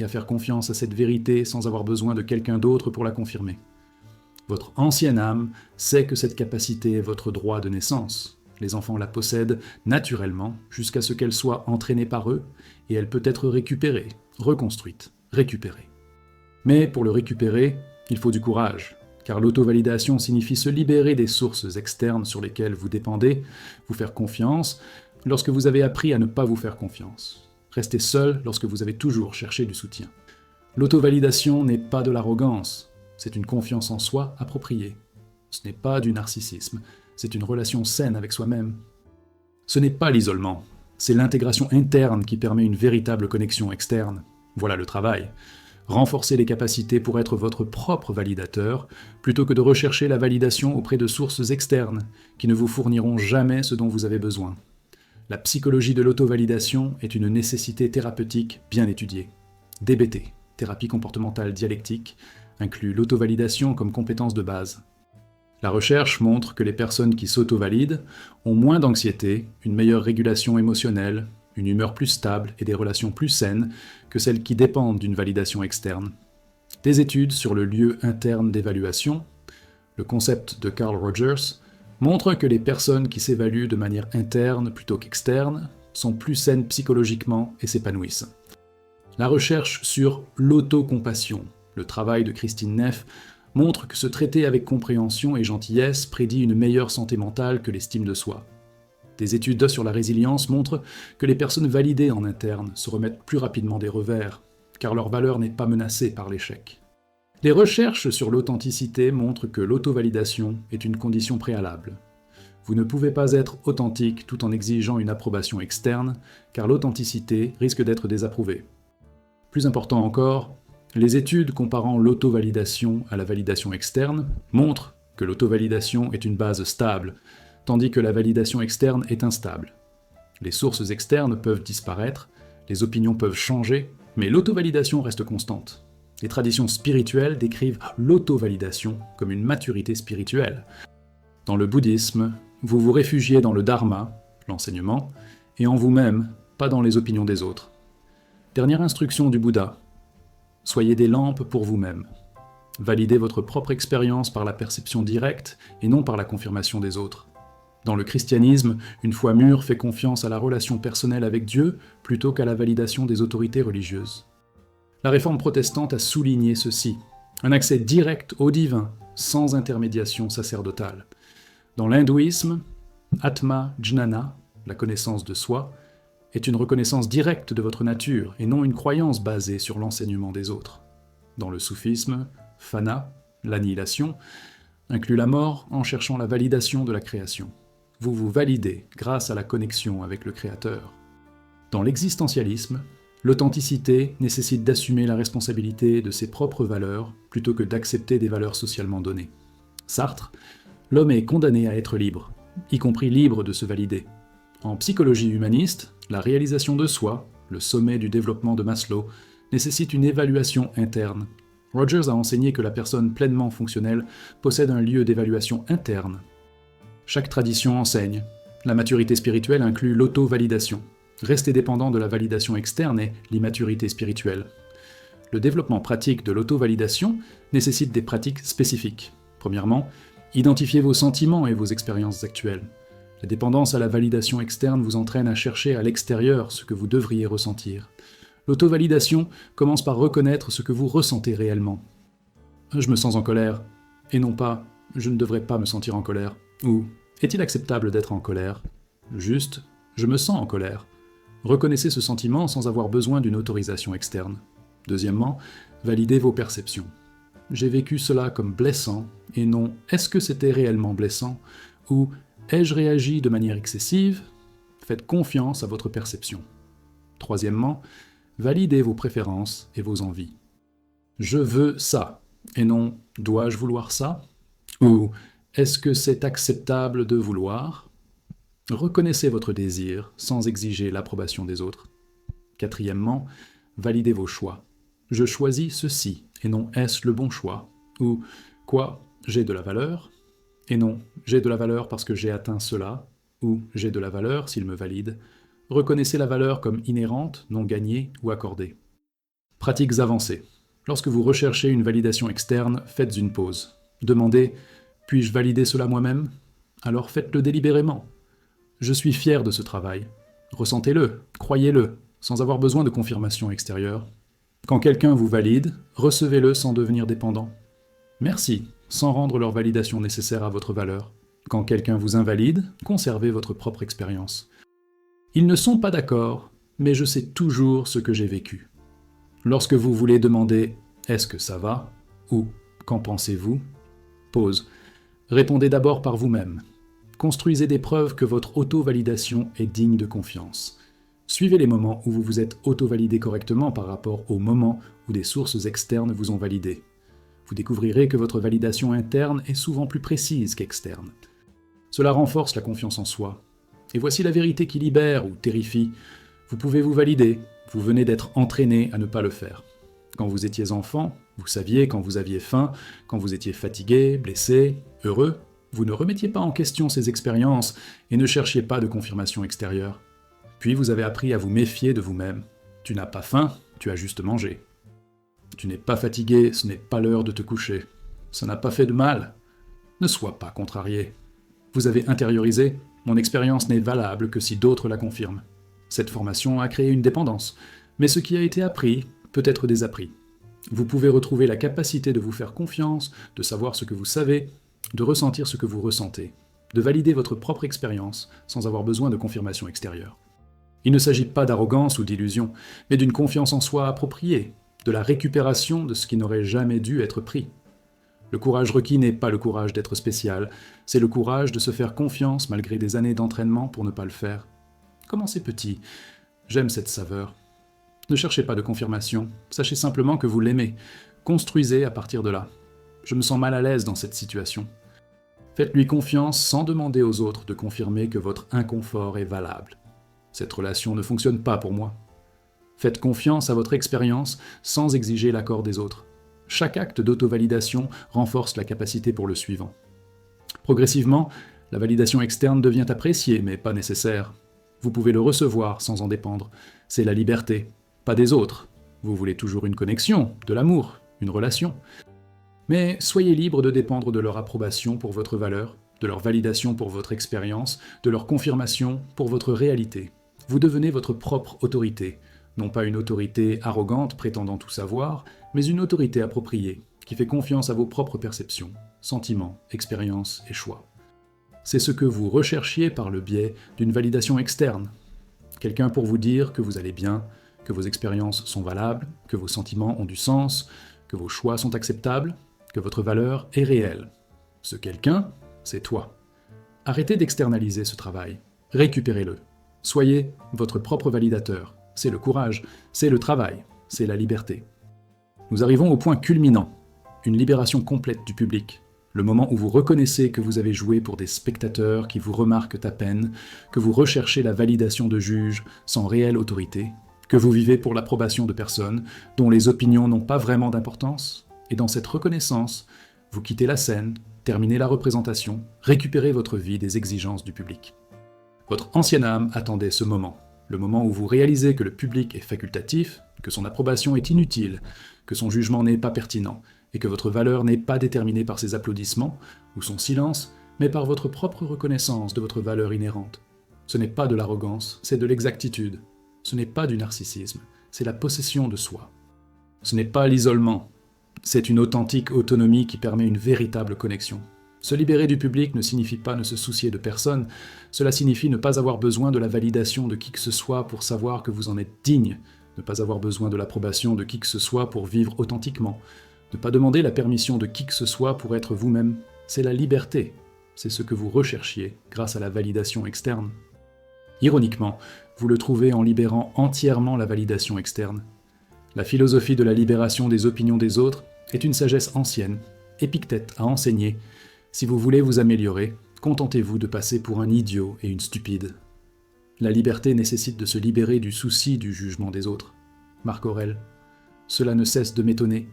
[SPEAKER 1] et à faire confiance à cette vérité sans avoir besoin de quelqu'un d'autre pour la confirmer. Votre ancienne âme sait que cette capacité est votre droit de naissance. Les enfants la possèdent naturellement jusqu'à ce qu'elle soit entraînée par eux, et elle peut être récupérée, reconstruite, récupérée. Mais pour le récupérer, il faut du courage, car l'auto-validation signifie se libérer des sources externes sur lesquelles vous dépendez, vous faire confiance lorsque vous avez appris à ne pas vous faire confiance. Rester seul lorsque vous avez toujours cherché du soutien. L'auto-validation n'est pas de l'arrogance, c'est une confiance en soi appropriée. Ce n'est pas du narcissisme, c'est une relation saine avec soi-même. Ce n'est pas l'isolement, c'est l'intégration interne qui permet une véritable connexion externe. Voilà le travail. Renforcer les capacités pour être votre propre validateur, plutôt que de rechercher la validation auprès de sources externes, qui ne vous fourniront jamais ce dont vous avez besoin. La psychologie de l'auto-validation est une nécessité thérapeutique bien étudiée. DBT, thérapie comportementale dialectique, inclut l'auto-validation comme compétence de base. La recherche montre que les personnes qui s'auto-valident ont moins d'anxiété, une meilleure régulation émotionnelle, une humeur plus stable et des relations plus saines que celles qui dépendent d'une validation externe. Des études sur le lieu interne d'évaluation, le concept de Carl Rogers, montrent que les personnes qui s'évaluent de manière interne plutôt qu'externe sont plus saines psychologiquement et s'épanouissent. La recherche sur l'autocompassion, le travail de Christine Neff, montre que se traiter avec compréhension et gentillesse prédit une meilleure santé mentale que l'estime de soi. Des études sur la résilience montrent que les personnes validées en interne se remettent plus rapidement des revers, car leur valeur n'est pas menacée par l'échec. Les recherches sur l'authenticité montrent que l'auto-validation est une condition préalable. Vous ne pouvez pas être authentique tout en exigeant une approbation externe, car l'authenticité risque d'être désapprouvée. Plus important encore, les études comparant l'auto-validation à la validation externe montrent que l'auto-validation est une base stable, tandis que la validation externe est instable. Les sources externes peuvent disparaître, les opinions peuvent changer, mais l'auto-validation reste constante. Les traditions spirituelles décrivent l'auto-validation comme une maturité spirituelle. Dans le bouddhisme, vous vous réfugiez dans le dharma, l'enseignement, et en vous-même, pas dans les opinions des autres. Dernière instruction du Bouddha, soyez des lampes pour vous-même. Validez votre propre expérience par la perception directe et non par la confirmation des autres. Dans le christianisme, une foi mûre fait confiance à la relation personnelle avec Dieu plutôt qu'à la validation des autorités religieuses. La réforme protestante a souligné ceci, un accès direct au divin, sans intermédiation sacerdotale. Dans l'hindouisme, Atma Jnana, la connaissance de soi, est une reconnaissance directe de votre nature et non une croyance basée sur l'enseignement des autres. Dans le soufisme, Fana, l'annihilation, inclut la mort en cherchant la validation de la création. Vous vous validez grâce à la connexion avec le Créateur. Dans l'existentialisme, l'authenticité nécessite d'assumer la responsabilité de ses propres valeurs plutôt que d'accepter des valeurs socialement données. Sartre, l'homme est condamné à être libre, y compris libre de se valider. En psychologie humaniste, la réalisation de soi, le sommet du développement de Maslow, nécessite une évaluation interne. Rogers a enseigné que la personne pleinement fonctionnelle possède un lieu d'évaluation interne. Chaque tradition enseigne. La maturité spirituelle inclut l'auto-validation. Rester dépendant de la validation externe est l'immaturité spirituelle. Le développement pratique de l'auto-validation nécessite des pratiques spécifiques. Premièrement, identifiez vos sentiments et vos expériences actuelles. La dépendance à la validation externe vous entraîne à chercher à l'extérieur ce que vous devriez ressentir. L'auto-validation commence par reconnaître ce que vous ressentez réellement. Je me sens en colère, et non pas « je ne devrais pas me sentir en colère » ou « est-il acceptable d'être en colère ?» Juste « je me sens en colère ». Reconnaissez ce sentiment sans avoir besoin d'une autorisation externe. Deuxièmement, validez vos perceptions. J'ai vécu cela comme blessant, et non « est-ce que c'était réellement blessant ?» ou « ai-je réagi de manière excessive ?» Faites confiance à votre perception. Troisièmement, validez vos préférences et vos envies. Je veux ça, et non dois-je vouloir ça? Ou est-ce que c'est acceptable de vouloir? Reconnaissez votre désir sans exiger l'approbation des autres. Quatrièmement, validez vos choix. Je choisis ceci, et non est-ce le bon choix? Ou quoi, j'ai de la valeur? Et non, j'ai de la valeur parce que j'ai atteint cela, ou j'ai de la valeur s'il me valide. Reconnaissez la valeur comme inhérente, non gagnée ou accordée. Pratiques avancées. Lorsque vous recherchez une validation externe, faites une pause. Demandez « Puis-je valider cela moi-même » Alors faites-le délibérément. Je suis fier de ce travail. Ressentez-le, croyez-le, sans avoir besoin de confirmation extérieure. Quand quelqu'un vous valide, recevez-le sans devenir dépendant. Merci, sans rendre leur validation nécessaire à votre valeur. Quand quelqu'un vous invalide, conservez votre propre expérience. Ils ne sont pas d'accord, mais je sais toujours ce que j'ai vécu. Lorsque vous voulez demander « Est-ce que ça va ?» ou « Qu'en pensez-vous ?» Pause. Répondez d'abord par vous-même. Construisez des preuves que votre auto-validation est digne de confiance. Suivez les moments où vous vous êtes auto-validé correctement par rapport aux moments où des sources externes vous ont validé. Vous découvrirez que votre validation interne est souvent plus précise qu'externe. Cela renforce la confiance en soi. Et voici la vérité qui libère ou terrifie. Vous pouvez vous valider, vous venez d'être entraîné à ne pas le faire. Quand vous étiez enfant, vous saviez quand vous aviez faim, quand vous étiez fatigué, blessé, heureux, vous ne remettiez pas en question ces expériences et ne cherchiez pas de confirmation extérieure. Puis vous avez appris à vous méfier de vous-même. Tu n'as pas faim, tu as juste mangé. Tu n'es pas fatigué, ce n'est pas l'heure de te coucher. Ça n'a pas fait de mal. Ne sois pas contrarié. Vous avez intériorisé, mon expérience n'est valable que si d'autres la confirment. Cette formation a créé une dépendance, mais ce qui a été appris peut être désappris. Vous pouvez retrouver la capacité de vous faire confiance, de savoir ce que vous savez, de ressentir ce que vous ressentez, de valider votre propre expérience sans avoir besoin de confirmation extérieure. Il ne s'agit pas d'arrogance ou d'illusion, mais d'une confiance en soi appropriée, de la récupération de ce qui n'aurait jamais dû être pris. Le courage requis n'est pas le courage d'être spécial, c'est le courage de se faire confiance malgré des années d'entraînement pour ne pas le faire. Commencez petit, j'aime cette saveur. Ne cherchez pas de confirmation, sachez simplement que vous l'aimez. Construisez à partir de là. Je me sens mal à l'aise dans cette situation. Faites-lui confiance sans demander aux autres de confirmer que votre inconfort est valable. Cette relation ne fonctionne pas pour moi. Faites confiance à votre expérience sans exiger l'accord des autres. Chaque acte d'auto-validation renforce la capacité pour le suivant. Progressivement, la validation externe devient appréciée, mais pas nécessaire. Vous pouvez le recevoir sans en dépendre. C'est la liberté, pas des autres. Vous voulez toujours une connexion, de l'amour, une relation. Mais soyez libre de dépendre de leur approbation pour votre valeur, de leur validation pour votre expérience, de leur confirmation pour votre réalité. Vous devenez votre propre autorité, non pas une autorité arrogante prétendant tout savoir, mais une autorité appropriée, qui fait confiance à vos propres perceptions, sentiments, expériences et choix. C'est ce que vous recherchiez par le biais d'une validation externe. Quelqu'un pour vous dire que vous allez bien, que vos expériences sont valables, que vos sentiments ont du sens, que vos choix sont acceptables, que votre valeur est réelle. Ce quelqu'un, c'est toi. Arrêtez d'externaliser ce travail. Récupérez-le. Soyez votre propre validateur. C'est le courage, c'est le travail, c'est la liberté. Nous arrivons au point culminant, une libération complète du public. Le moment où vous reconnaissez que vous avez joué pour des spectateurs qui vous remarquent à peine, que vous recherchez la validation de juges sans réelle autorité, que vous vivez pour l'approbation de personnes dont les opinions n'ont pas vraiment d'importance, et dans cette reconnaissance, vous quittez la scène, terminez la représentation, récupérez votre vie des exigences du public. Votre ancienne âme attendait ce moment, le moment où vous réalisez que le public est facultatif, que son approbation est inutile, que son jugement n'est pas pertinent, et que votre valeur n'est pas déterminée par ses applaudissements ou son silence, mais par votre propre reconnaissance de votre valeur inhérente. Ce n'est pas de l'arrogance, c'est de l'exactitude. Ce n'est pas du narcissisme, c'est la possession de soi. Ce n'est pas l'isolement, c'est une authentique autonomie qui permet une véritable connexion. Se libérer du public ne signifie pas ne se soucier de personne, cela signifie ne pas avoir besoin de la validation de qui que ce soit pour savoir que vous en êtes digne, ne pas avoir besoin de l'approbation de qui que ce soit pour vivre authentiquement, ne pas demander la permission de qui que ce soit pour être vous-même. C'est la liberté, c'est ce que vous recherchiez grâce à la validation externe. Ironiquement, vous le trouvez en libérant entièrement la validation externe. La philosophie de la libération des opinions des autres est une sagesse ancienne. Épictète a enseigné « Si vous voulez vous améliorer, contentez-vous de passer pour un idiot et une stupide ». La liberté nécessite de se libérer du souci du jugement des autres. Marc Aurèle. Cela ne cesse de m'étonner.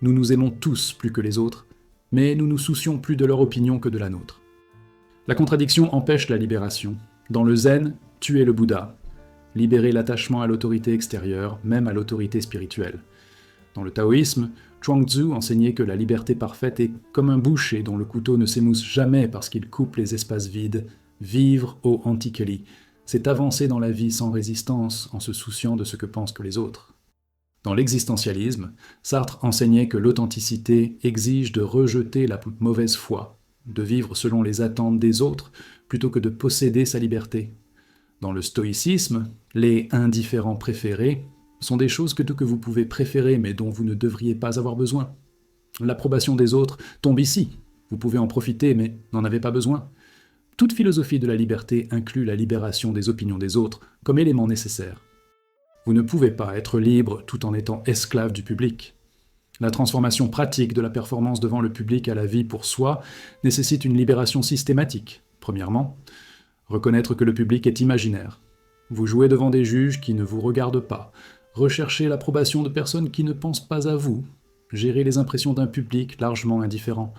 [SPEAKER 1] Nous nous aimons tous plus que les autres, mais nous nous soucions plus de leur opinion que de la nôtre. La contradiction empêche la libération. Dans le zen, tuer le Bouddha. Libérer l'attachement à l'autorité extérieure, même à l'autorité spirituelle. Dans le taoïsme, Chuang-Tzu enseignait que la liberté parfaite est comme un boucher dont le couteau ne s'émousse jamais parce qu'il coupe les espaces vides. Vivre au antikeli, c'est avancer dans la vie sans résistance en se souciant de ce que pensent que les autres. Dans l'existentialisme, Sartre enseignait que l'authenticité exige de rejeter la mauvaise foi, de vivre selon les attentes des autres plutôt que de posséder sa liberté. Dans le stoïcisme, les indifférents préférés sont des choses que vous pouvez préférer mais dont vous ne devriez pas avoir besoin. L'approbation des autres tombe ici, vous pouvez en profiter mais n'en avez pas besoin. Toute philosophie de la liberté inclut la libération des opinions des autres comme élément nécessaire. Vous ne pouvez pas être libre tout en étant esclave du public. La transformation pratique de la performance devant le public à la vie pour soi nécessite une libération systématique. Premièrement, reconnaître que le public est imaginaire. Vous jouez devant des juges qui ne vous regardent pas, recherchez l'approbation de personnes qui ne pensent pas à vous, gérez les impressions d'un public largement indifférent.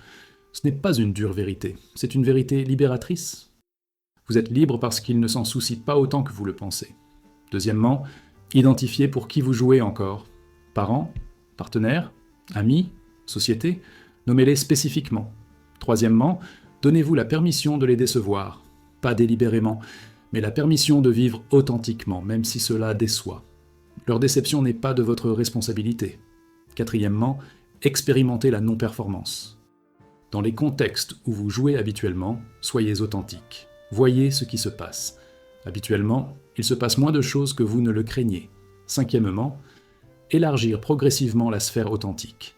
[SPEAKER 1] Ce n'est pas une dure vérité, c'est une vérité libératrice. Vous êtes libre parce qu'il ne s'en soucie pas autant que vous le pensez. Deuxièmement, identifiez pour qui vous jouez encore. Parents, partenaires, amis, société, nommez-les spécifiquement. Troisièmement, donnez-vous la permission de les décevoir, pas délibérément, mais la permission de vivre authentiquement, même si cela déçoit. Leur déception n'est pas de votre responsabilité. Quatrièmement, expérimentez la non-performance. Dans les contextes où vous jouez habituellement, soyez authentique. Voyez ce qui se passe. Habituellement, il se passe moins de choses que vous ne le craignez. Cinquièmement, élargir progressivement la sphère authentique.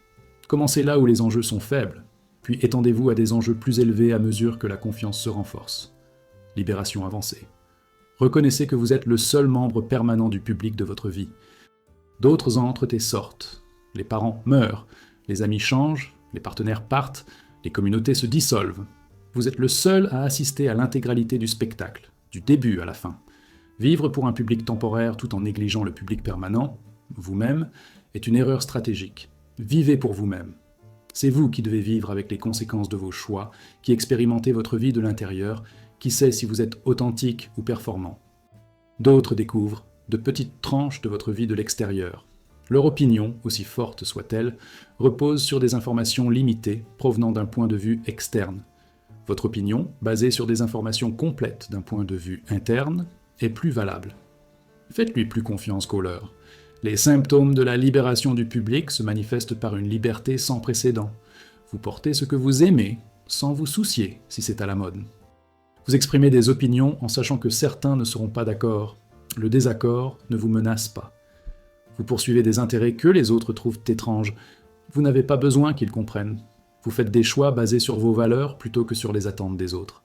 [SPEAKER 1] Commencez là où les enjeux sont faibles, puis étendez-vous à des enjeux plus élevés à mesure que la confiance se renforce. Libération avancée. Reconnaissez que vous êtes le seul membre permanent du public de votre vie. D'autres entrent et sortent. Les parents meurent, les amis changent, les partenaires partent, les communautés se dissolvent. Vous êtes le seul à assister à l'intégralité du spectacle, du début à la fin. Vivre pour un public temporaire tout en négligeant le public permanent, vous-même, est une erreur stratégique. Vivez pour vous-même. C'est vous qui devez vivre avec les conséquences de vos choix, qui expérimentez votre vie de l'intérieur, qui sait si vous êtes authentique ou performant. D'autres découvrent de petites tranches de votre vie de l'extérieur. Leur opinion, aussi forte soit-elle, repose sur des informations limitées provenant d'un point de vue externe. Votre opinion, basée sur des informations complètes d'un point de vue interne, est plus valable. Faites-lui plus confiance qu'aux leurs. Les symptômes de la libération du public se manifestent par une liberté sans précédent. Vous portez ce que vous aimez, sans vous soucier si c'est à la mode. Vous exprimez des opinions en sachant que certains ne seront pas d'accord. Le désaccord ne vous menace pas. Vous poursuivez des intérêts que les autres trouvent étranges. Vous n'avez pas besoin qu'ils comprennent. Vous faites des choix basés sur vos valeurs plutôt que sur les attentes des autres.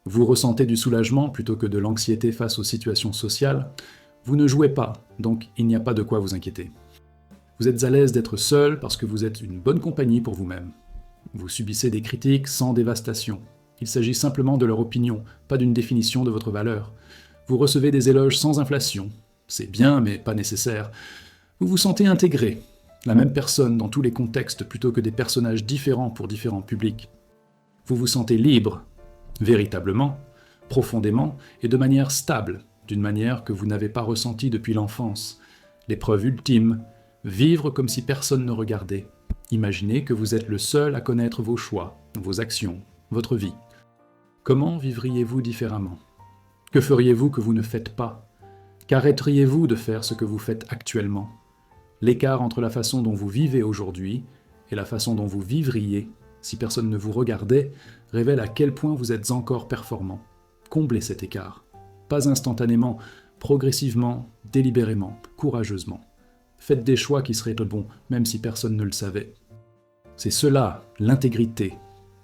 [SPEAKER 1] Vous ressentez du soulagement plutôt que de l'anxiété face aux situations sociales. Vous ne jouez pas, donc il n'y a pas de quoi vous inquiéter. Vous êtes à l'aise d'être seul parce que vous êtes une bonne compagnie pour vous-même. Vous subissez des critiques sans dévastation. Il s'agit simplement de leur opinion, pas d'une définition de votre valeur. Vous recevez des éloges sans inflation. C'est bien, mais pas nécessaire. Vous vous sentez intégré, la même personne dans tous les contextes plutôt que des personnages différents pour différents publics. Vous vous sentez libre, véritablement, profondément et de manière stable, d'une manière que vous n'avez pas ressentie depuis l'enfance. L'épreuve ultime, vivre comme si personne ne regardait. Imaginez que vous êtes le seul à connaître vos choix, vos actions, votre vie. Comment vivriez-vous différemment? Que feriez-vous que vous ne faites pas? Qu'arrêteriez-vous de faire ce que vous faites actuellement? L'écart entre la façon dont vous vivez aujourd'hui et la façon dont vous vivriez, si personne ne vous regardait, révèle à quel point vous êtes encore performant. Comblez cet écart. Pas instantanément, progressivement, délibérément, courageusement. Faites des choix qui seraient bons, même si personne ne le savait. C'est cela, l'intégrité,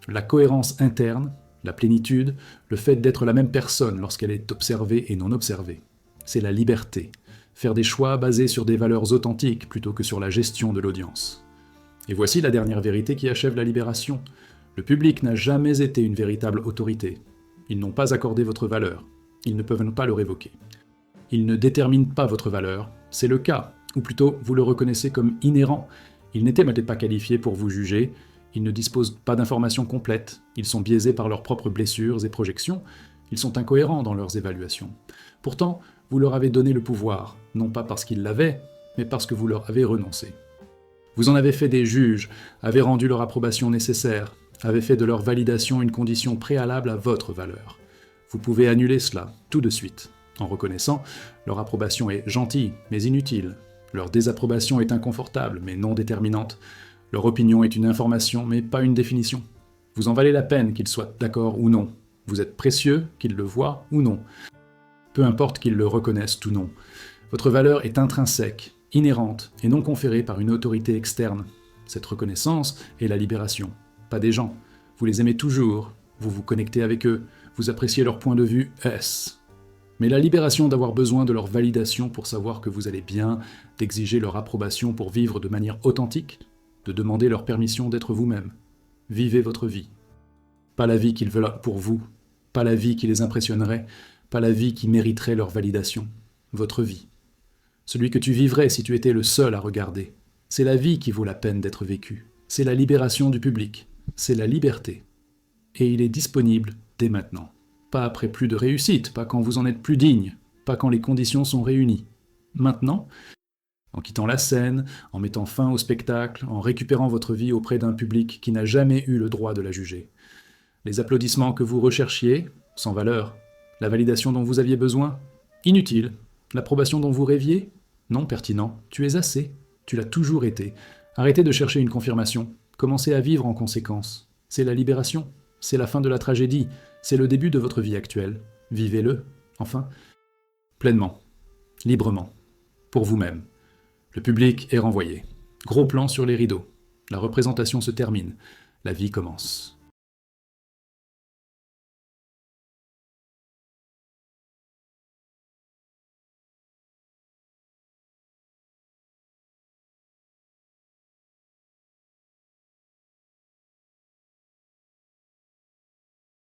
[SPEAKER 1] la cohérence interne, la plénitude, le fait d'être la même personne lorsqu'elle est observée et non observée. C'est la liberté, faire des choix basés sur des valeurs authentiques plutôt que sur la gestion de l'audience. Et voici la dernière vérité qui achève la libération. Le public n'a jamais été une véritable autorité. Ils n'ont pas accordé votre valeur. Ils ne peuvent pas le révoquer. Ils ne déterminent pas votre valeur. C'est le cas, ou plutôt vous le reconnaissez comme inhérent. Ils n'étaient pas qualifiés pour vous juger. Ils ne disposent pas d'informations complètes. Ils sont biaisés par leurs propres blessures et projections. Ils sont incohérents dans leurs évaluations. Pourtant, vous leur avez donné le pouvoir, non pas parce qu'ils l'avaient, mais parce que vous leur avez renoncé. Vous en avez fait des juges, avez rendu leur approbation nécessaire, avez fait de leur validation une condition préalable à votre valeur. Vous pouvez annuler cela tout de suite, en reconnaissant leur approbation est gentille, mais inutile. Leur désapprobation est inconfortable, mais non déterminante. Leur opinion est une information, mais pas une définition. Vous en valez la peine qu'ils soient d'accord ou non. Vous êtes précieux, qu'ils le voient ou non. Peu importe qu'ils le reconnaissent ou non. Votre valeur est intrinsèque, inhérente et non conférée par une autorité externe. Cette reconnaissance est la libération, pas des gens. Vous les aimez toujours, vous vous connectez avec eux, vous appréciez leur point de vue S. Mais la libération d'avoir besoin de leur validation pour savoir que vous allez bien, d'exiger leur approbation pour vivre de manière authentique, de demander leur permission d'être vous-même. Vivez votre vie. Pas la vie qu'ils veulent pour vous, pas la vie qui les impressionnerait, pas la vie qui mériterait leur validation. Votre vie. Celui que tu vivrais si tu étais le seul à regarder. C'est la vie qui vaut la peine d'être vécue. C'est la libération du public. C'est la liberté. Et il est disponible dès maintenant. Pas après plus de réussite, pas quand vous en êtes plus digne, pas quand les conditions sont réunies. Maintenant, en quittant la scène, en mettant fin au spectacle, en récupérant votre vie auprès d'un public qui n'a jamais eu le droit de la juger. Les applaudissements que vous recherchiez, sans valeur. La validation dont vous aviez besoin, inutile. L'approbation dont vous rêviez, non pertinent. Tu es assez. Tu l'as toujours été. Arrêtez de chercher une confirmation. Commencez à vivre en conséquence. C'est la libération. C'est la fin de la tragédie. C'est le début de votre vie actuelle. Vivez-le, enfin, pleinement, librement, pour vous-même. Le public est renvoyé. Gros plan sur les rideaux. La représentation se termine. La vie commence.